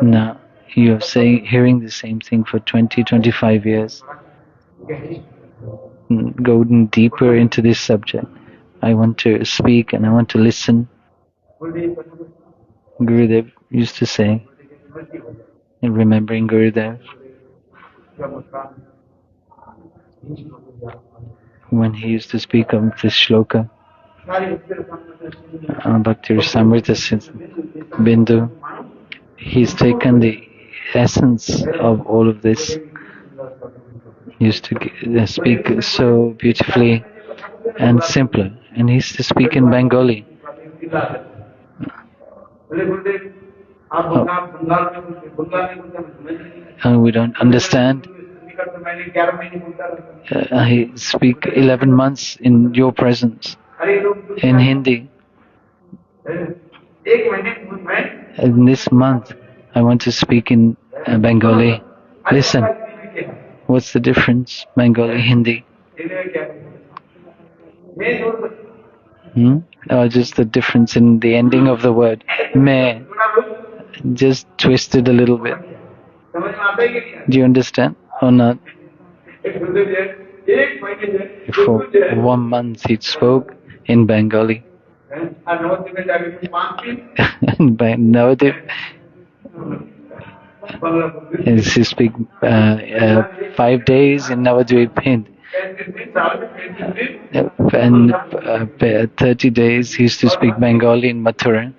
Now, you are hearing the same thing for 20-25 years. Going deeper into this subject. I want to speak and I want to listen. Gurudev used to say, remembering Gurudev, when he used to speak of this shloka, Bhakti Rasamrita Bindu, he's taken the essence of all of this. He used to speak so beautifully and simpler, and he used to speak in Bengali. We don't understand. I speak 11 months in your presence in Hindi. In this month, I want to speak in Bengali. Listen, what's the difference? Bengali, Hindi? Or just the difference in the ending of the word. Me. Just twisted a little bit. Do you understand or not? For 1 month he spoke in Bengali. And by Navadev, he speak 5 days in Navadvip Hindi. And 30 days he used to speak Bengali in Mathura.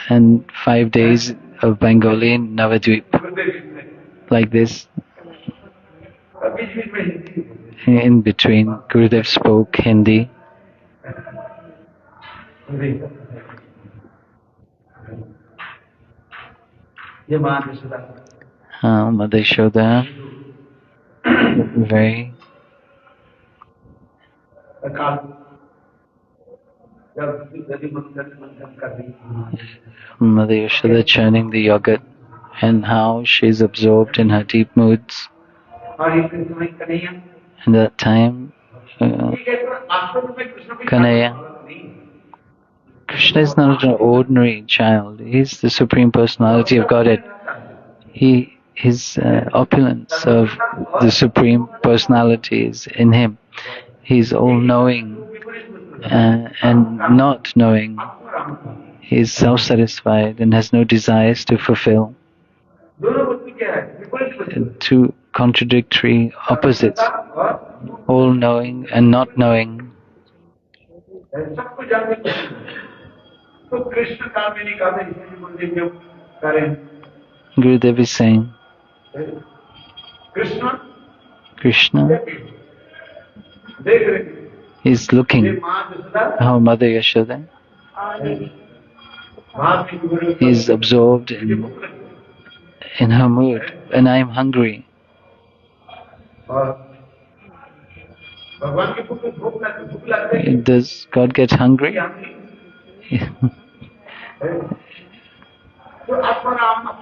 And 5 days of Bengali in Navadvip. like this. In between, Gurudev spoke Hindi. Mother Yashoda, very Mother Yashoda churning the yogurt, and how she is absorbed in her deep moods. In that time, Kanaya, Krishna is not an ordinary child. He is the Supreme Personality of Godhead. His opulence of the Supreme Personality is in him. He is all-knowing and not knowing. He is self-satisfied and has no desires to fulfill. Two contradictory opposites, all-knowing and not knowing. Gurudev is saying, Krishna is looking how Mother Yashoda is absorbed in her mood, and I am hungry. Does God get hungry?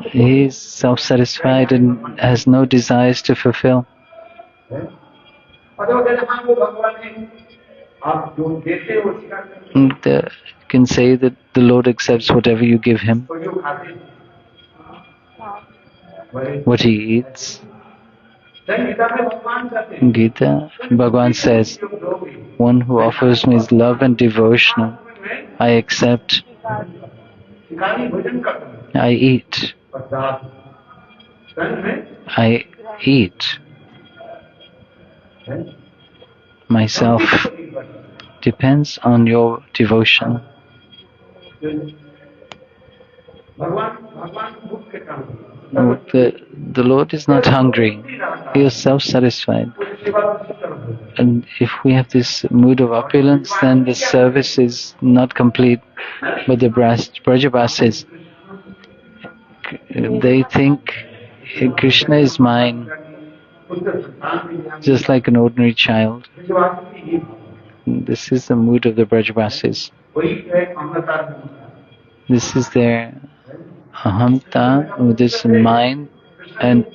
He is self-satisfied and has no desires to fulfill. You can say that the Lord accepts whatever you give him, what he eats. In Gita, Bhagavan says, one who offers me his love and devotion, I accept, I eat. I eat. Myself depends on your devotion. The Lord is not hungry. He is self-satisfied. And if we have this mood of opulence, then the service is not complete. But the Brajabasis, they think Krishna is mine, just like an ordinary child. This is the mood of the Brajabasis. This is their ahamta, this mind, and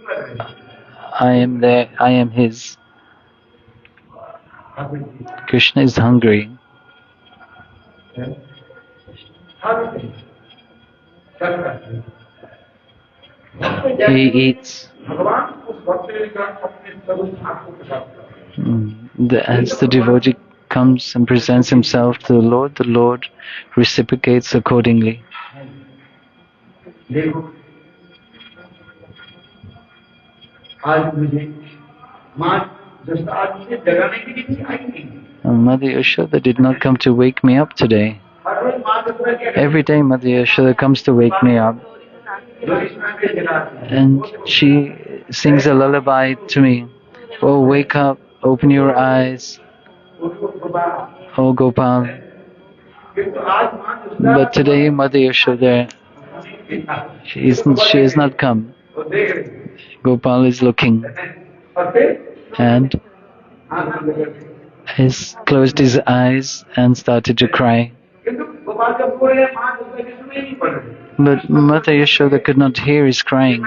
I am there, I am his. Krishna is hungry. He eats. As the devotee comes and presents himself to the Lord reciprocates accordingly. Mother Yashoda did not come to wake me up today. Every day Mother Yashoda comes to wake me up, and she sings a lullaby to me. Oh, wake up, open your eyes, oh Gopal. But today Mother Yashoda, she has not come. Gopal is looking and has closed his eyes and started to cry. But Mother Yashoda could not hear his crying.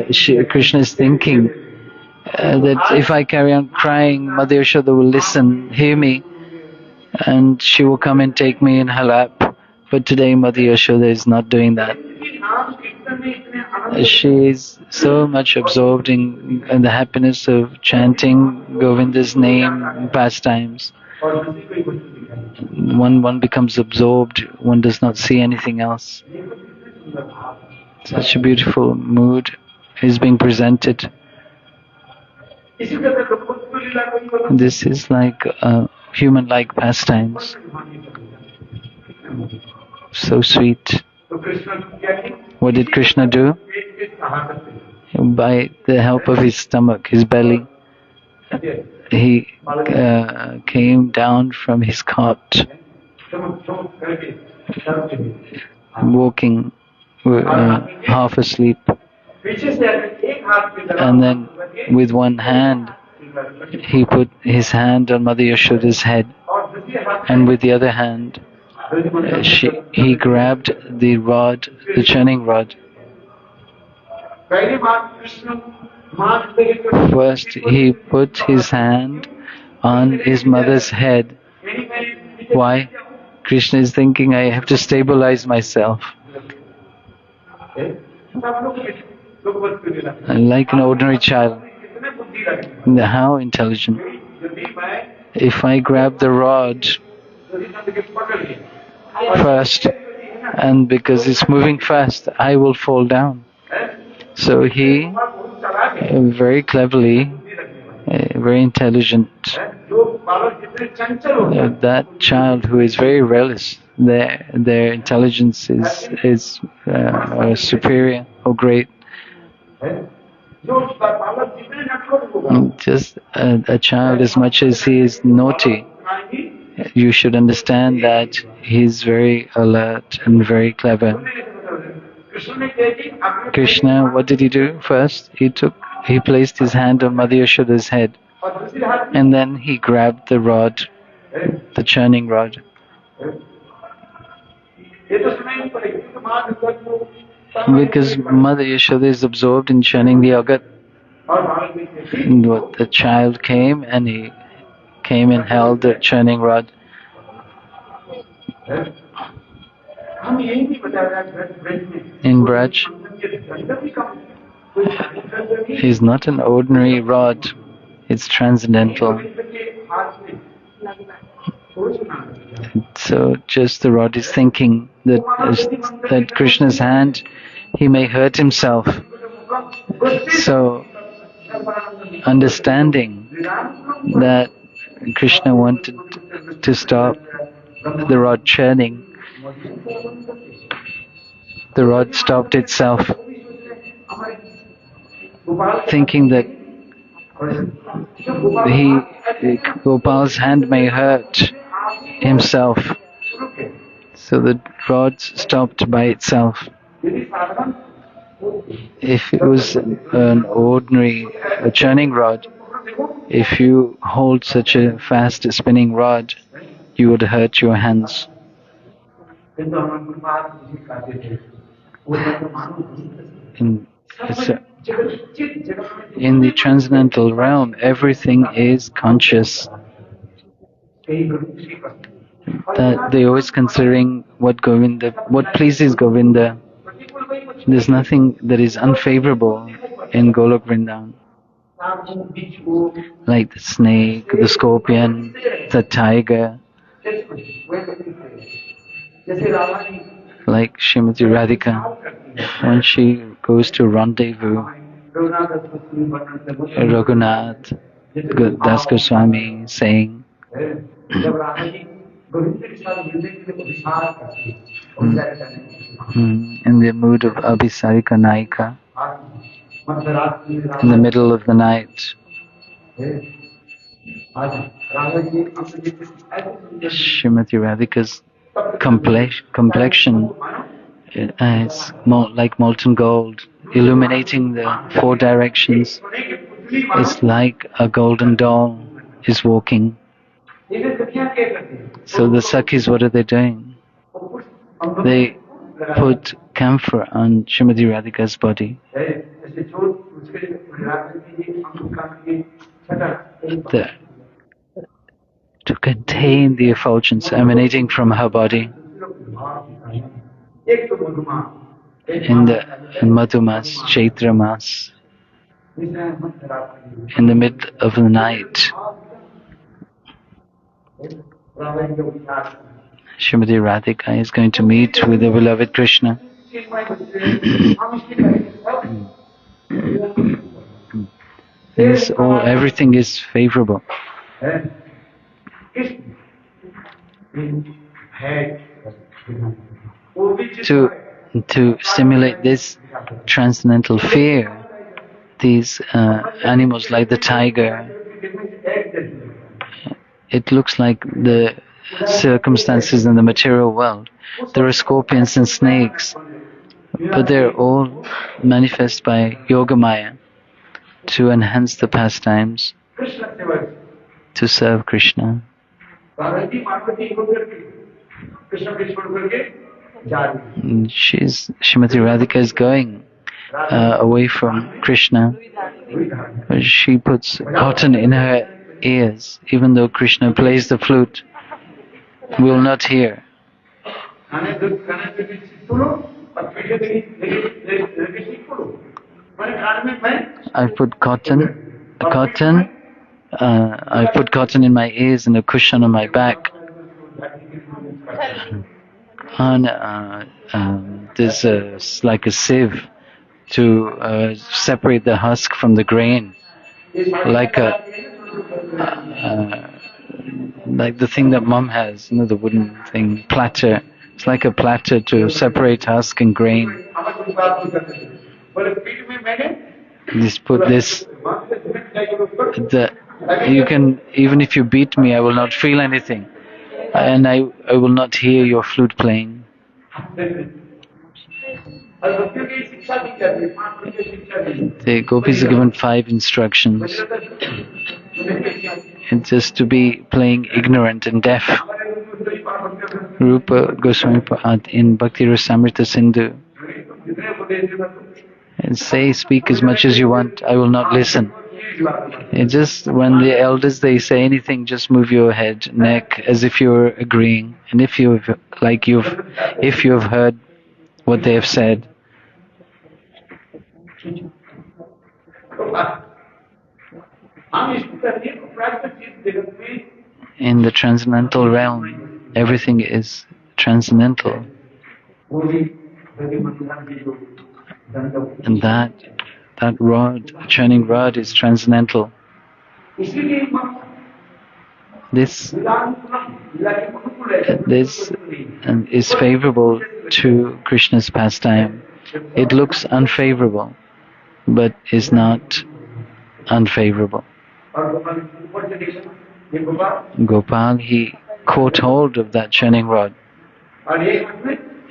If Krishna is thinking that if I carry on crying, Mother Yashoda will listen, hear me, and she will come and take me in her lap. But today Mother Yashoda is not doing that. She is so much absorbed in the happiness of chanting Govinda's name and pastimes. One becomes absorbed, one does not see anything else. Such a beautiful mood is being presented. This is like human-like pastimes. so sweet. What did Krishna do? By the help of his stomach, his belly, he came down from his cot, walking half asleep, and then with one hand he put his hand on Mother Yashoda's head, and with the other hand he grabbed the rod, the churning rod. First he put his hand on his mother's head. Why? Krishna is thinking, I have to stabilize myself. Like an ordinary child. How intelligent. If I grab the rod first, and because it's moving fast, I will fall down. So he very cleverly, very intelligent, that child who is very restless, their intelligence is superior or great. Just a child, as much as he is naughty, you should understand that he is very alert and very clever. Krishna, what did he do first? He placed his hand on Mother Yashoda's head, and then he grabbed the rod, the churning rod. Because Mother Yashoda is absorbed in churning the agat. The child came and he came and held the churning rod. In Braj, is not an ordinary rod, it's transcendental. So just the rod is thinking that Krishna's hand, he may hurt himself. So understanding that Krishna wanted to stop the rod churning, the rod stopped itself, thinking that Gopal's hand may hurt himself. So the rod stopped by itself. If it was an ordinary churning rod, if you hold such a fast spinning rod, you would hurt your hands. In the transcendental realm, everything is conscious. That they're always considering what pleases Govinda. There's nothing that is unfavorable in Golok Vrindavan. Like the snake, the scorpion, the tiger. Like Srimati Radhika, when she goes to rendezvous, Raghunath, Das Goswami saying, in the mood of Abhisarika Naika, in the middle of the night, Srimati Radhika's complexion is like molten gold, illuminating the four directions. It's like a golden doll is walking. So the Sakhis, what are they doing? They put camphor on Srimati Radhika's body. To contain the effulgence emanating from her body. In Madhumas, Chaitra Mas, in the mid of the night, Srimati Radhika is going to meet with the beloved Krishna. Everything is favorable. to stimulate this transcendental fear, these animals like the tiger, it looks like the circumstances in the material world. There are scorpions and snakes, but they're all manifest by Yoga Maya to enhance the pastimes, to serve Krishna. Srimati Radhika is going away from Krishna. She puts cotton in her ears, even though Krishna plays the flute, we will not hear. I put cotton in my ears and a cushion on my back. And there's like a sieve to separate the husk from the grain, like the thing that Mom has, the wooden thing, platter. It's like a platter to separate husk and grain. Just put this. You can, even if you beat me, I will not feel anything, and I will not hear your flute playing. The gopis are given 5 instructions. It's just to be playing ignorant and deaf. Rupa Goswami in Bhakti Rasamrita Sindhu and say, speak as much as you want, I will not listen. And just when the elders they say anything, just move your head, neck, as if you're agreeing, and if you've heard what they have said. In the transcendental realm, everything is transcendental. And that rod, churning rod, is transcendental. This is favorable to Krishna's pastime. It looks unfavorable, but is not unfavorable. Gopal, he caught hold of that churning rod,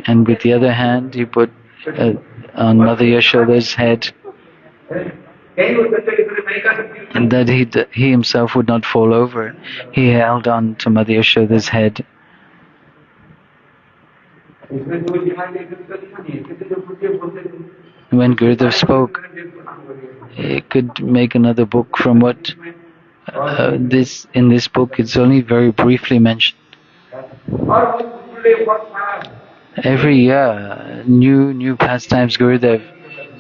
and with the other hand he put on Mother Yashoda's head, and that he himself would not fall over. He held on to Mother Yashoda's head. When Gurudev spoke, he could make another book from what in this book it's only very briefly mentioned. Every year, new pastimes Gurudev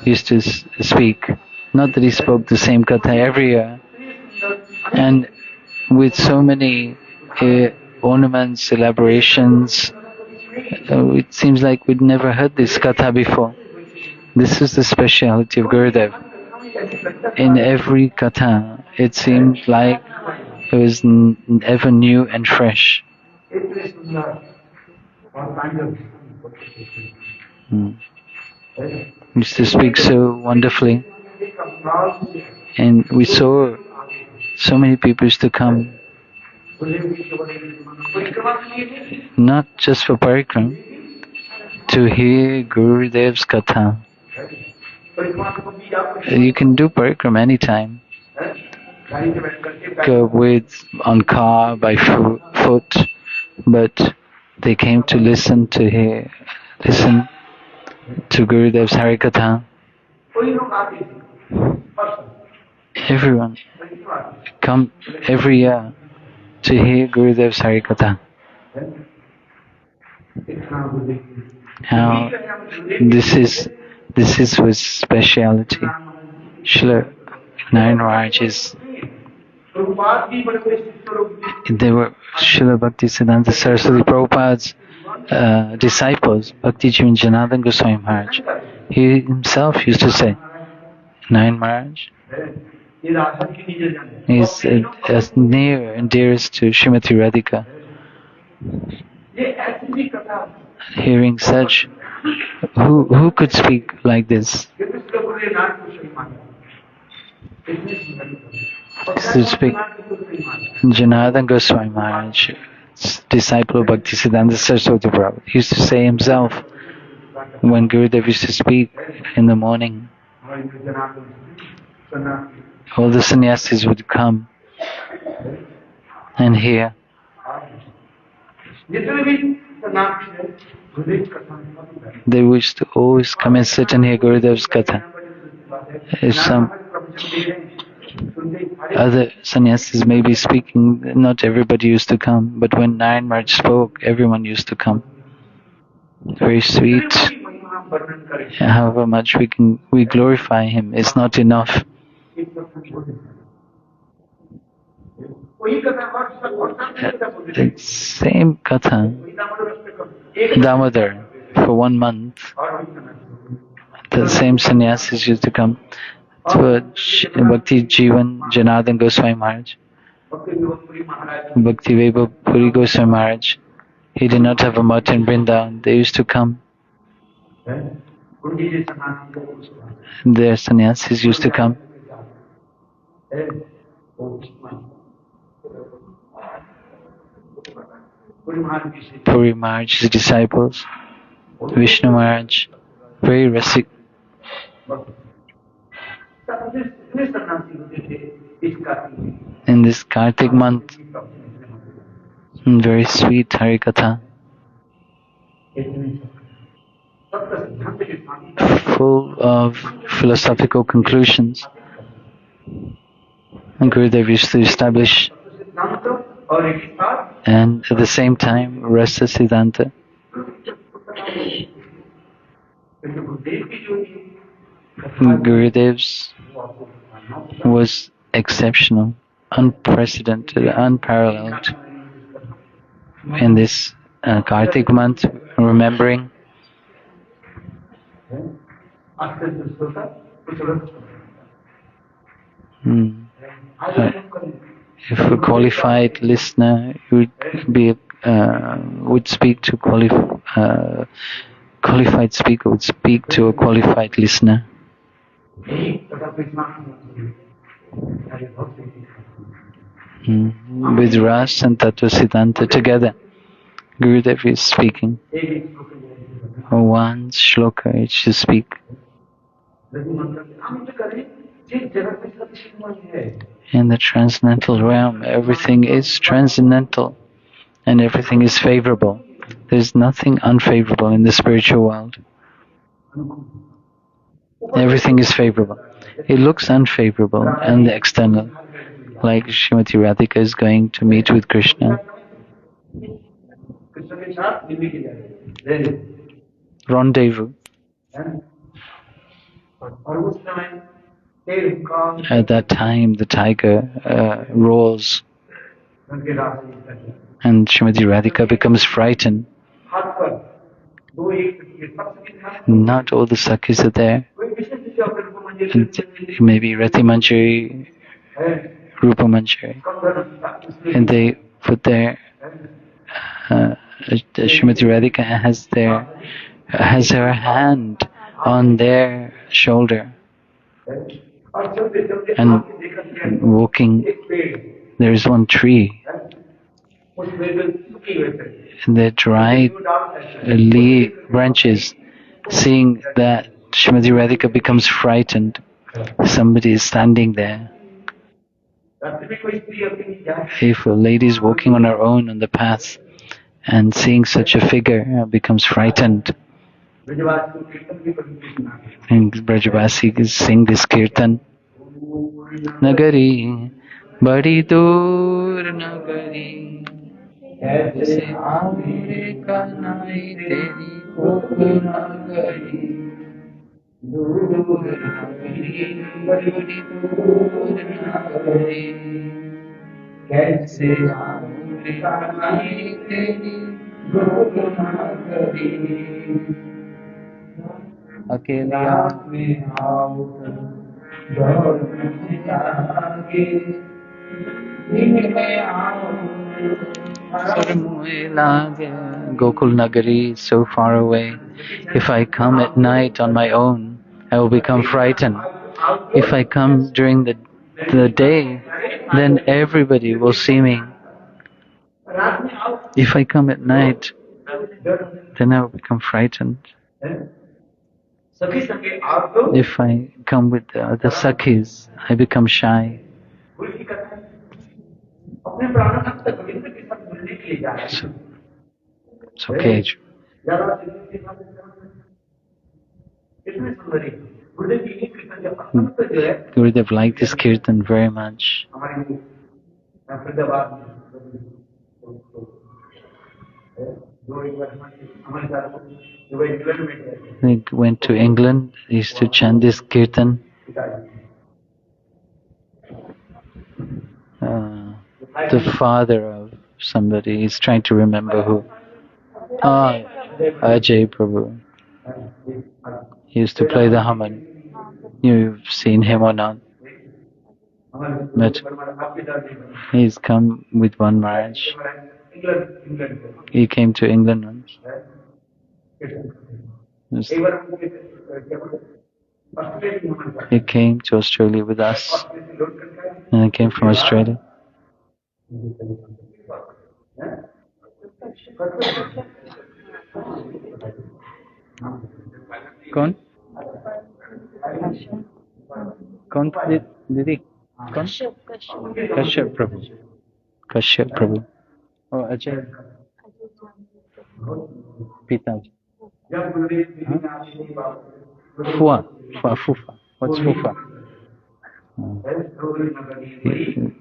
used to speak. Not that he spoke the same katha every year. And with so many ornaments, elaborations, it seems like we'd never heard this katha before. This is the speciality of Gurudev. In every katha, it seemed like it was ever new and fresh. He used to speak so wonderfully, and we saw so many people used to come, not just for parikram, to hear Gurudev's katha. You can do parikram anytime. Go on car, by foot, but they came to listen to Gurudev's Harikatha. Everyone come every year to hear Gurudev's Harikatha. How this is his speciality. Srila Maharaj is. They were Srila Bhaktisiddhanta Saraswati Prabhupada's disciples, Bhakti Jivan Janardhan Goswami Maharaj. He himself used to say, Narayan Maharaj is as near and dearest to Srimati Radhika. hearing such, who could speak like this? To speak Janardhan Goswami Maharaj, disciple of Bhaktisiddhanta Saraswati Prabhupada, used to say himself when Gurudev used to speak in the morning, all the sannyasis would come and hear. They used to always come and sit and hear Gurudev's Katha. If some other sannyasis may be speaking, not everybody used to come, but when Narayan Maharaj spoke, everyone used to come. Very sweet. However much we glorify him is not enough. The same Katha, Damodar, for 1 month, the same sannyasis used to come. For Bhakti Jivan Janardhan Goswami Maharaj, Bhakti Vaibhav Puri Goswami Maharaj, he did not have a mutt in Vrindavan. They used to come. Their sannyasis used to come. Puri Maharaj's disciples, Vishnu Maharaj, very rasic. In this Kartik month, very sweet Harikatha, full of philosophical conclusions. And Gurudev used to establish, and at the same time, Rasa Siddhanta. Gurudev's was exceptional, unprecedented, unparalleled. In this Kartik month, remembering if a qualified listener would speak to qualified speaker would speak to a qualified listener. With Ras and Tattva Siddhanta together, Gurudev is speaking. One shloka it should speak. In the transcendental realm, everything is transcendental and everything is favorable. There's nothing unfavorable in the spiritual world. Everything is favorable. It looks unfavorable in the external, like Srimati Radhika is going to meet with Krishna. Rendezvous. At that time, the tiger roars, and Srimati Radhika becomes frightened. Not all the Sakhis are there. Maybe Rati Manjari, Rupa Manjari, and they put their Srimati Radhika has her hand on their shoulder, and walking. There is one tree, and the dried branches. Seeing that Srimati Radhika becomes frightened, somebody is standing there. If a lady is walking on her own on the path and seeing such a figure, becomes frightened. And Brajavasi sing this kirtan. Nagari, badi dur nagari, aise aamre kanai teri dur nagari, dur nagari, badi dur nagari, aise aamre kanai teri dur nagari. अकेला में आओ दौड़ में आगे दिन में आओ Gokul Nagari is so far away. If I come at night on my own, I will become frightened. If I come during the day, then everybody will see me. If I come at night, then I will become frightened. If I come with the other Sakhis, I become shy. So, it's okay. Gurudev liked this kirtan very much. He went to England, he used to chant this kirtan. The father of somebody, he's trying to remember who. Ajay Prabhu. He used to play the harmony. You've seen him or not? But he's come with one Maharaj. He came to England once. He came to Australia with us. And I came from Australia. कौन कौन दीदी कौन कश्यप प्रभु और अजय पिताजी फूफा what's फूफा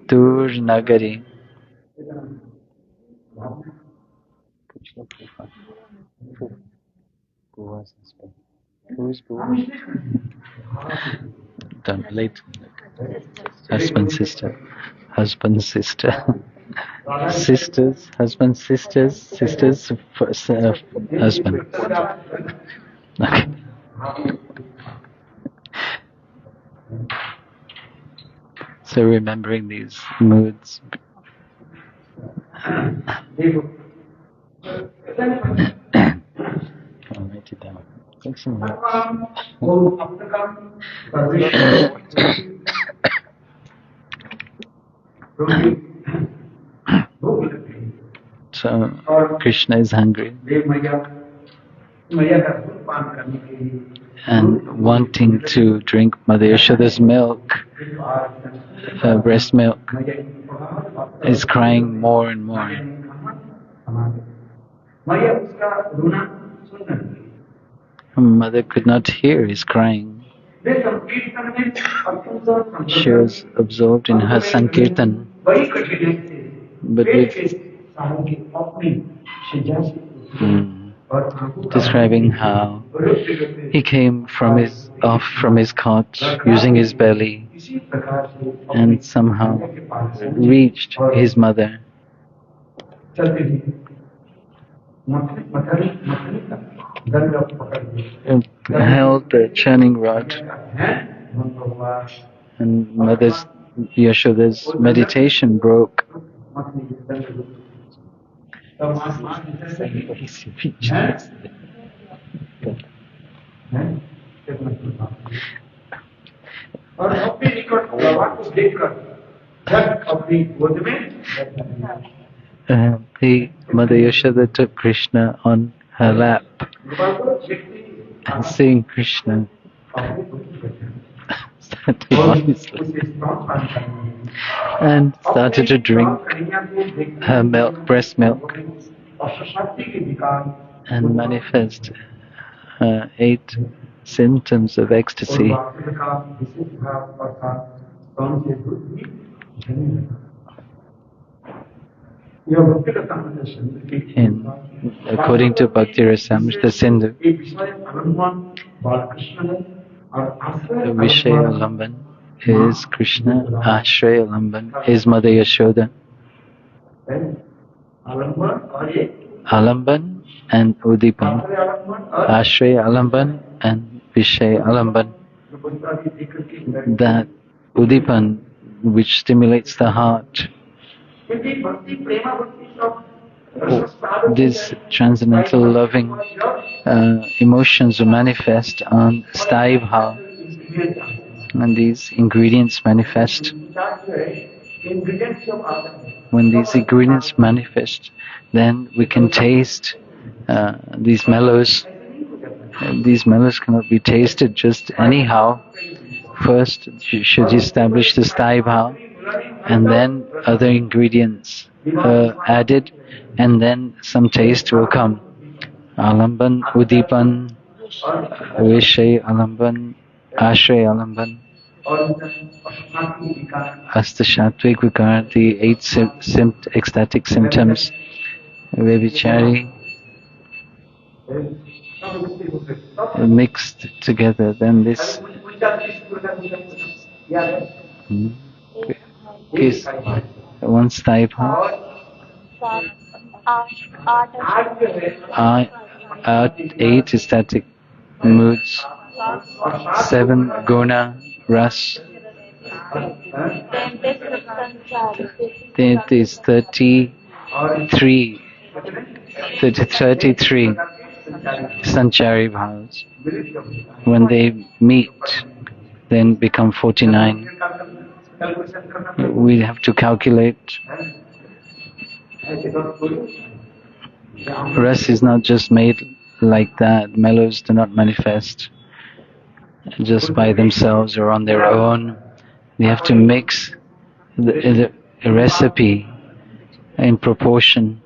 दूर नगरी Goa's husband. Who is Goa? Done late. Husband, sister. Husband, sister. Sisters, husband, sisters, husband. Okay. So remembering these moods. I'll write it down. Take some notes. So Krishna is hungry and wanting to drink Mother Yashoda's milk, breast milk, is crying more and more. Mother could not hear his crying. She was absorbed in her Sankirtan. But describing how he came from his cot using his belly and somehow reached his mother. And held the churning rod, and Mother's Yashoda's meditation broke. The Mother Yashoda took Krishna on her lap and seeing Krishna started on his lap and started to drink her milk, breast milk, and manifest 8 symptoms of ecstasy. According to Bhakti Rasamrita Sindhu, the Vishaya Lamban is Krishna, Ashraya Lamban is Mother Yashoda. Alamban and Udipan, Ashraya Alamban and Vishaya Alamban. That Udipan which stimulates the heart these transcendental loving emotions will manifest on sthai bhav, and these ingredients manifest. When these ingredients manifest, then we can taste these mellows. These mellows cannot be tasted just anyhow. First, you should establish the sthai bhav, and then other ingredients added, and then some taste will come. Alamban, udipan, vishay alamban, ashray alamban. Astashattvik vikar, the 8 ecstatic symptoms, Vyabhichari, mixed together, then this is one sthai bhav. 8 ecstatic moods, 7 guna, ras. That is 33 sanchari bhavs. When they meet, then become 49. We have to calculate. Ras is not just made like that. Mellows do not manifest just by themselves or on their own. They have to mix the recipe in proportion.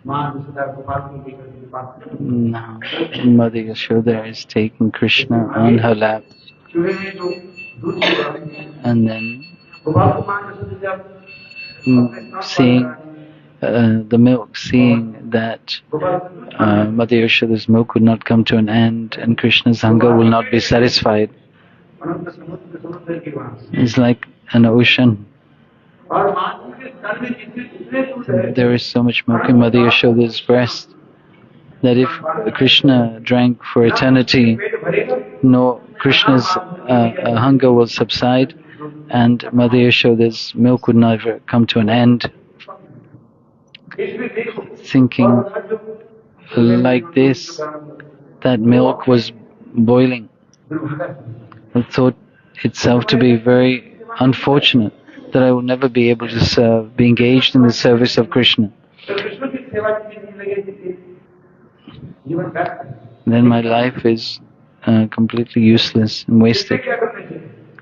Now, Mother Yashoda is taking Krishna on her lap, and then seeing the milk, seeing that Mother Yashoda's milk would not come to an end and Krishna's hunger will not be satisfied. It's like an ocean. There is so much milk in Mother Yashoda's breast that if Krishna drank for eternity, no, Krishna's hunger will subside and Mother Yashoda's milk would never come to an end. Thinking like this, that milk was boiling. I thought itself to be very unfortunate that I will never be able to be engaged in the service of Krishna. Then my life is completely useless and wasted.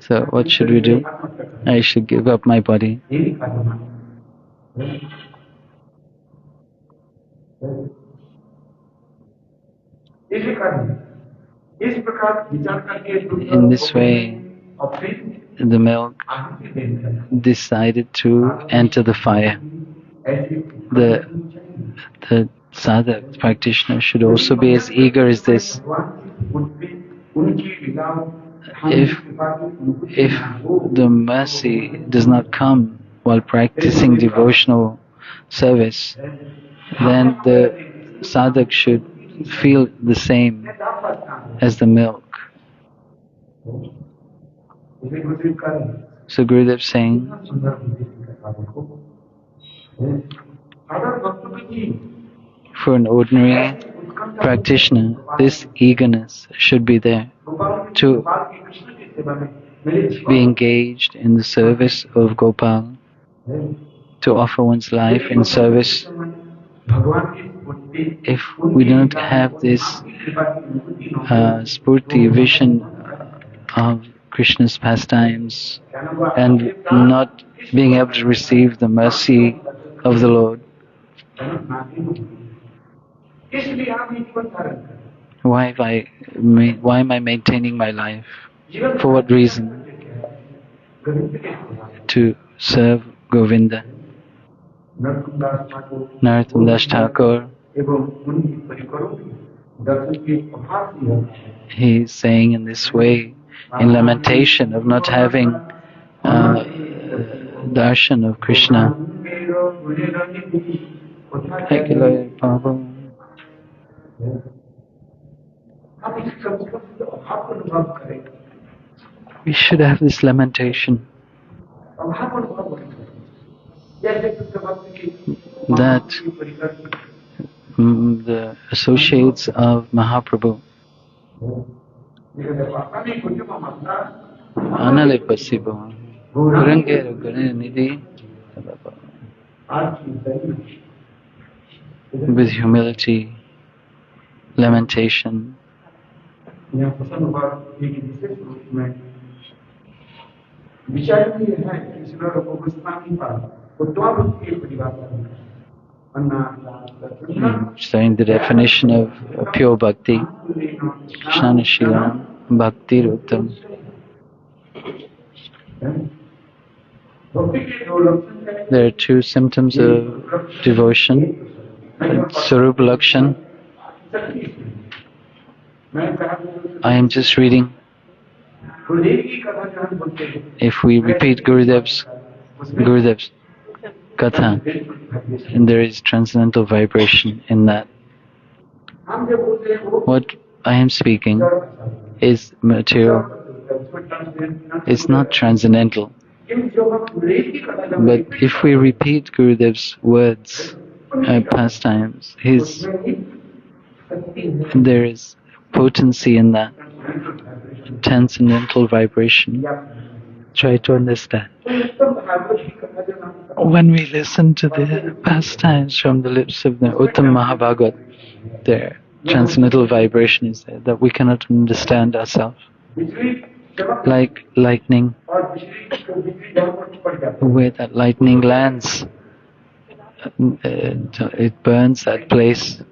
So what should we do? I should give up my body. In this way, the milk decided to enter the fire. The sadhak practitioner should also be as eager as this. If the mercy does not come while practicing devotional service, then the sadhak should feel the same as the milk. So Gurudev saying, for an ordinary practitioner, this eagerness should be there to be engaged in the service of Gopal, to offer one's life in service. If we don't have this spurti vision of Krishna's pastimes and not being able to receive the mercy of the Lord, why am I maintaining my life? For what reason? To serve Govinda. Narottam Das Thakur, he is saying in this way, in lamentation of not having darshan of Krishna. We should have this lamentation that the associates of Mahaprabhu Anale Pasibo Gurangera Gurinidhi with humility, lamentation, showing the definition of pure bhakti, Shnana Shilam, Bhakti Ruttam. There are two symptoms of devotion, Sarup Lakshan. I am just reading. If we repeat Gurudev's Katha, and there is transcendental vibration in that. What I am speaking is material. It's not transcendental. But if we repeat Gurudev's words, pastimes, there is potency in that, transcendental vibration. Try to understand. When we listen to the pastimes from the lips of the Uttam Mahabhagat, their transcendental vibration is there that we cannot understand ourselves. Like lightning, where that lightning lands, it burns that place.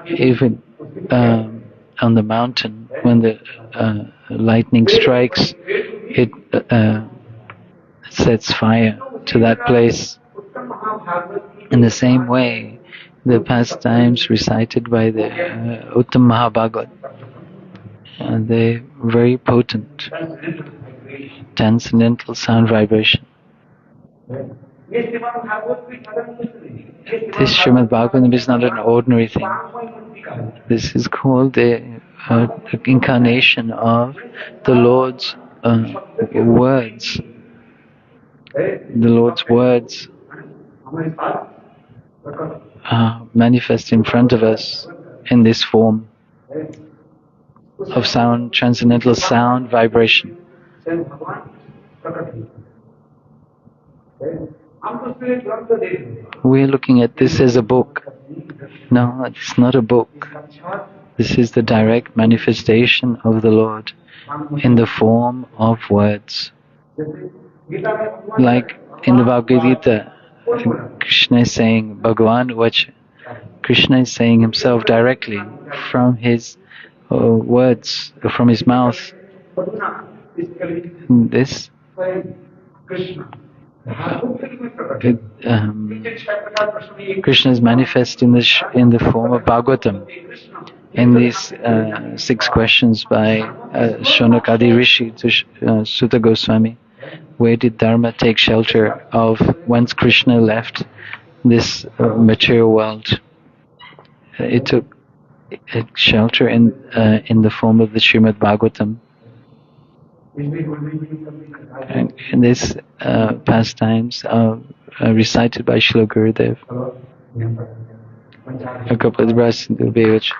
Even on the mountain, when the lightning strikes, it sets fire to that place. In the same way, the pastimes recited by the Uttam Mahabhagat, they're very potent, transcendental sound vibration. This Srimad Bhagavatam is not an ordinary thing. This is called the incarnation of the Lord's words. The Lord's words manifest in front of us in this form of sound, transcendental sound vibration. We're looking at this as a book. No, it's not a book. This is the direct manifestation of the Lord in the form of words. Like in the Bhagavad Gita, Krishna is saying, Bhagavan Vacha. Krishna is saying himself directly from his words, from his mouth. This Krishna is manifest in the form of Bhagavatam. In these 6 questions by Shonakadi Rishi to Sutta Goswami, where did Dharma take shelter of once Krishna left this material world? It took shelter in the form of the Srimad Bhagavatam. And these pastimes are recited by Srila Gurudev. A couple of breaths into the beach.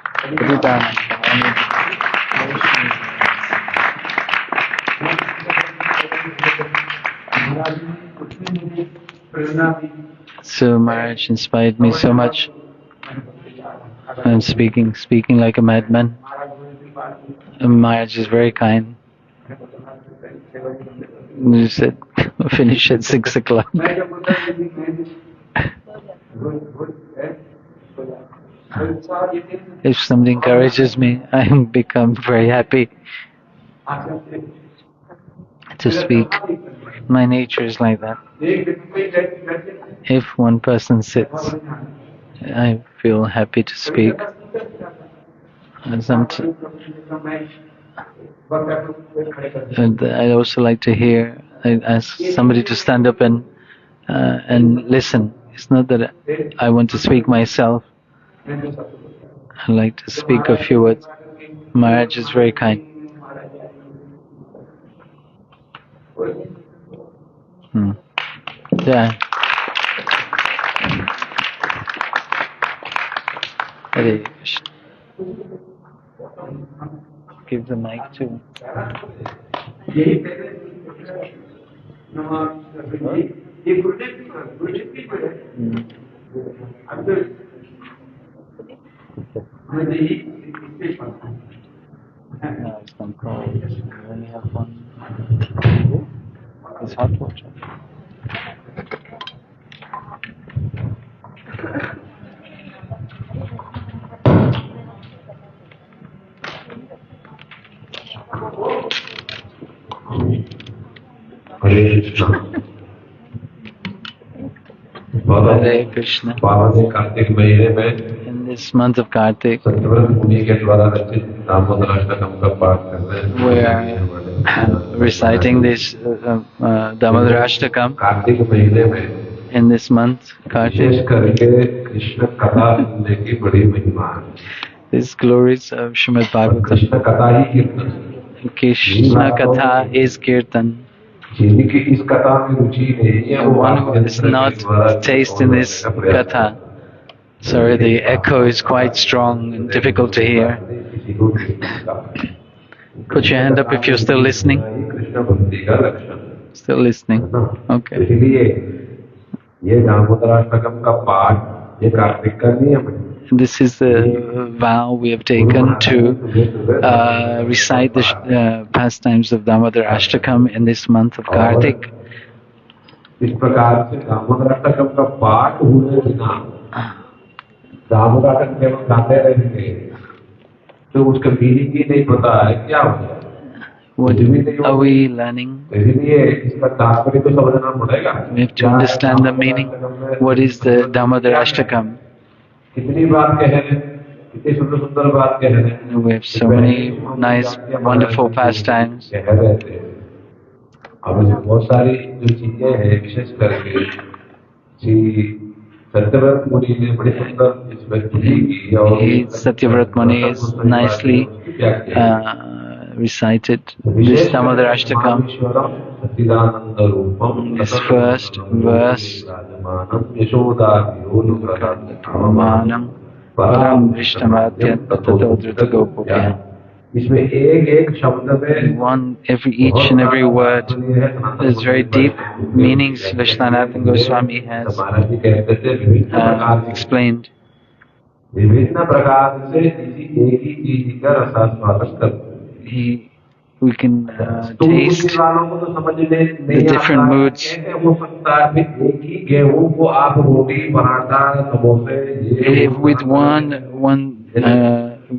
So Maharaj inspired me so much. I'm speaking like a madman. Maharaj is very kind. You said finish at 6 o'clock. If somebody encourages me, I become very happy to speak. My nature is like that. If one person sits, I feel happy to speak. And I'd also like to hear. I ask somebody to stand up and listen. It's not that I want to speak myself. I like to speak a few words. Maharaj is very kind. Yeah. Hare Krishna. Give the mic to. No, it's not cold. We only have one. It's hot water. Hare Krishna. Hare Krishna. Kartik महीने में In this month of Kartik, Satyavrat मुनि के द्वारा रचित दामोदराष्टकम का पाठ कर रहे हैं. we are reciting this Damodarashtakam Kartik महीने में in this month, wishes Kartik. करके कृष्ण कथा सुनने की बड़ी महिमा है. These glories of Srimad Bhagavatam. Krishna कथा ही कीर्तन. Krishna Katha is Kirtan. जिनकी इस कथा में रुचि नहीं है The one who is not taste in this Katha. Sorry, the echo is quite strong and difficult to hear. Put your hand up if you're still listening. Krishna भक्ति का लक्षण. Still listening. Okay. इसलिए ये दामोदराष्टकम का पाठ ये कार्तिक का नियम है. This is the vow we have taken to recite the pastimes of Damodarashtakam in this month of Kartik. इस प्रकार से दामोदराष्टकम का पाठ होने बिना दामोदराष्टकम केवल गाते रहेंगे तो उसका मीनिंग ही नहीं पता है क्या होगा. What are we learning? इसलिए इसका तात्पर्य तो समझना पड़ेगा. We have to understand the meaning. What is the Damodarashtakam? कितनी बात कह रहे हैं, कितनी सुंदर सुंदर बात कह रहे हैं. We have so many nice, wonderful pastimes. कह रहे थे. अब इसमें बहुत सारी जो चीजें हैं विशेष करके श्री सत्यव्रत मुनि ने बड़ी सुंदर इसमें स्तुति की और Satyavrat Muni is nicely recited this Damodarashtakam. This first verse. Manam Param Vishnamadhyat Tato Dhrutagopukya. इसमें एक शब्द में each and every word, there's very deep meanings Vishwanathan Goswami has explained. विभिन्न प्रकार से किसी एक ही चीज का रसास्वादन करते. We can taste the different moods. If with one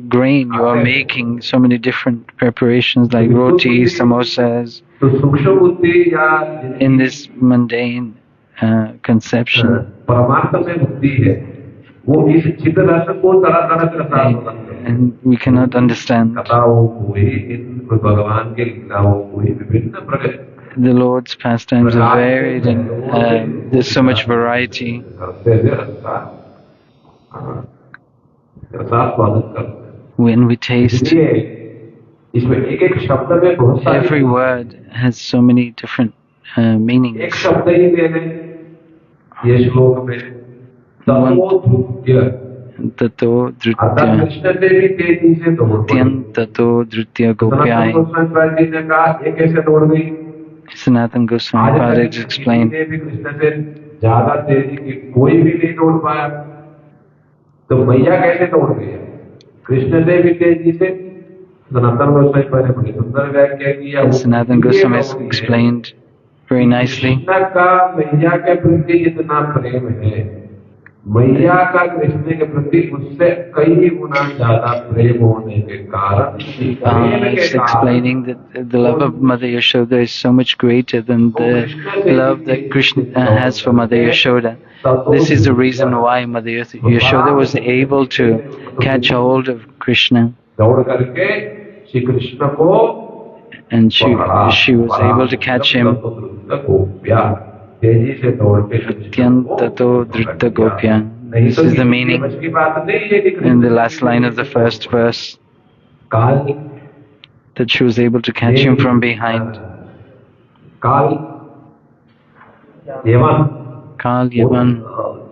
grain you are making so many different preparations like roti, samosas, in this mundane conception, and we cannot understand. The Lord's pastimes are varied and there's so much variety. When we taste, every word has so many different meanings. Tato Dhrutya Tato Dhrutya Gopyai. Sanatana Goswami Maharaj explained. तो मैया कैसे तोड़ दिया? कृष्ण से भी तेजी से. सनातन गोस्वामी ने बड़ी सुंदर व्याख्या किया. Sanatana Goswami explained very nicely. Krishna का मैया के प्रति इतना प्रेम है, मैया का कृष्ण के प्रति उससे कई गुना ज्यादा प्रेम होने के कारण It's explaining that the love of Mother Yashoda is so much greater than the love that Krishna has for Mother Yashoda. This is the reason why Mother Yashoda was able to catch hold of Krishna. दौड़ करके श्री कृष्ण को and she was able to catch him. तेजी से दौड़ के Atyantato drutta gopya. This is the meaning in the last line of the first verse, that she was able to catch him from behind. Kal Yavan. Kal Yavan.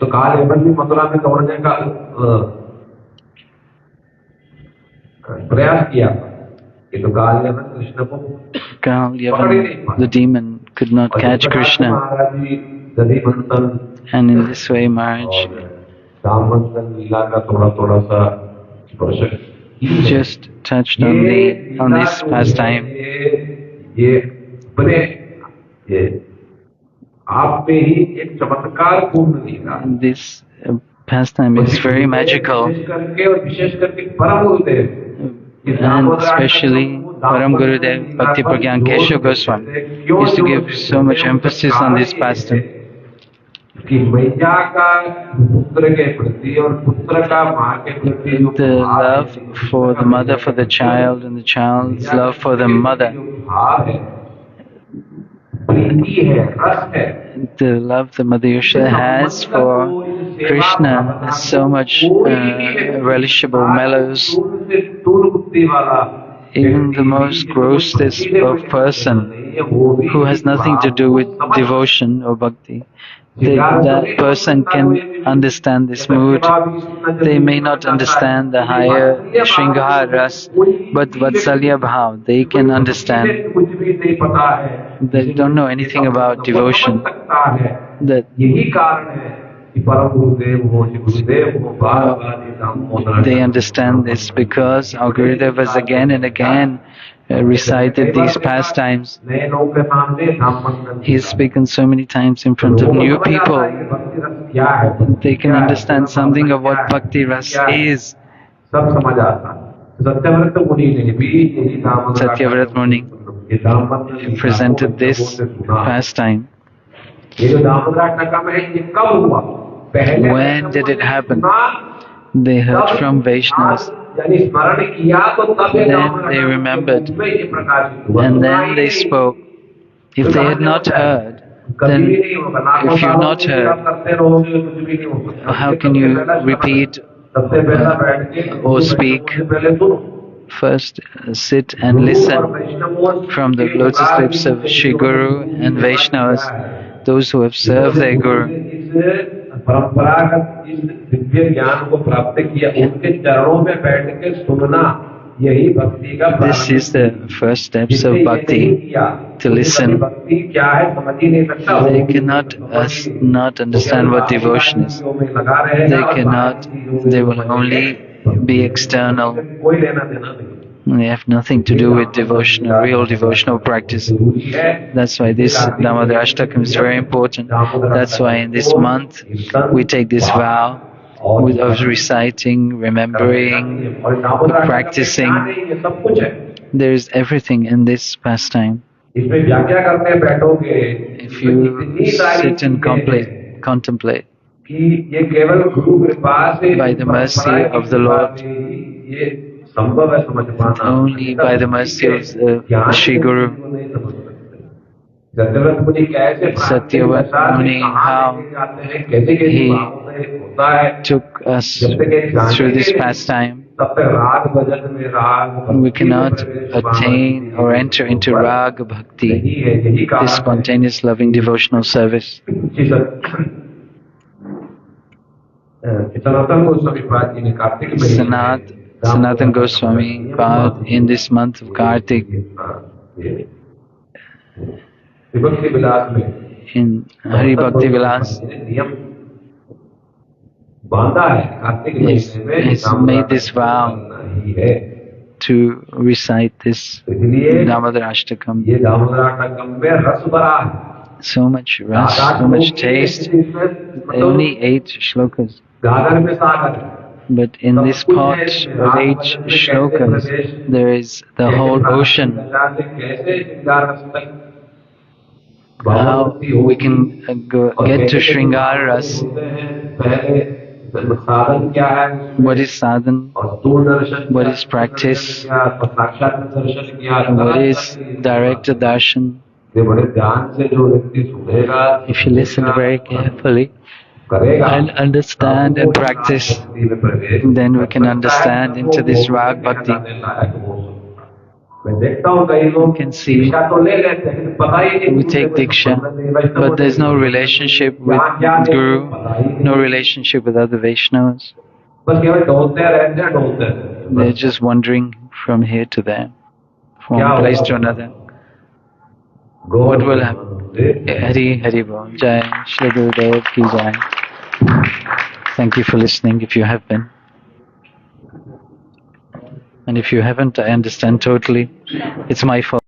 तो काल यवन भी मथुरा में दौड़ने का प्रयास किया, कि तो काल यवन कृष्ण को Kal Yavan, the demon, could not catch Krishna. And in this way, Maharaj just touched on this pastime. This pastime is very magical, and especially Param Gurudev Bhakti Pragyan Keshav Goswami used to give so much emphasis on this pastime. The love for the mother for the child, and the child's love for the mother. The love the Mother Yashoda has for Krishna is so much relishable, mellows. Even the most grossest of person who has nothing to do with devotion or bhakti, that person can understand this mood. They may not understand the higher Shringara ras, but Vatsalya bhav, they can understand. They don't know anything about devotion. That they understand this because our Gurudev has again and again recited these pastimes. He has spoken so many times in front of new people. They can understand something of what Bhakti Ras is. Satyavrat Muni presented this pastime. When did it happen? They heard from Vaishnavas. Then they remembered, and then they spoke. If they had not heard, then if you've not heard, how can you repeat or speak? First sit and listen from the lotus lips of Shri Guru and Vaishnavas, those who have served their Guru. This is the first steps of bhakti, to listen. They cannot not understand what devotion is. They will only be external. They have nothing to do with real devotional practice. That's why this Damodarashtaka is very important. That's why in this month we take this vow of reciting, remembering, practicing. There is everything in this pastime. If you sit and contemplate, by the mercy of the Lord, only by the mercy of Shri Guru, Satyavat Muni, how he took us through this pastime. We cannot attain or enter into Raga Bhakti, this spontaneous loving devotional service. Sanatan Goswami Pad in this month of Kartik, in Hari Bhakti Vilas, has made this vow to recite this Damodarashtakam. So much ras, so much taste. Only 8 shlokas. But in this pot of 8 shlokas, there is the whole ocean. How we can get to Shringara Ras. साधन क्या है, what is sadhana, और स्थूल दर्शन, what is practice, साक्षात दर्शन किया, what is direct darshan. ये बड़े ध्यान से जो व्यक्ति सुनेगा, If you listen very carefully and understand and practice, then we can understand into this rag bhakti. You can see we take diksha, but there's no relationship with Guru, no relationship with other Vaishnavas. They're just wandering from here to there, from one place to another. What will happen? Hari Hari Bol Jai, Shri Gurudev Ki Jai. Thank you for listening if you have been. And if you haven't, I understand totally. It's my fault.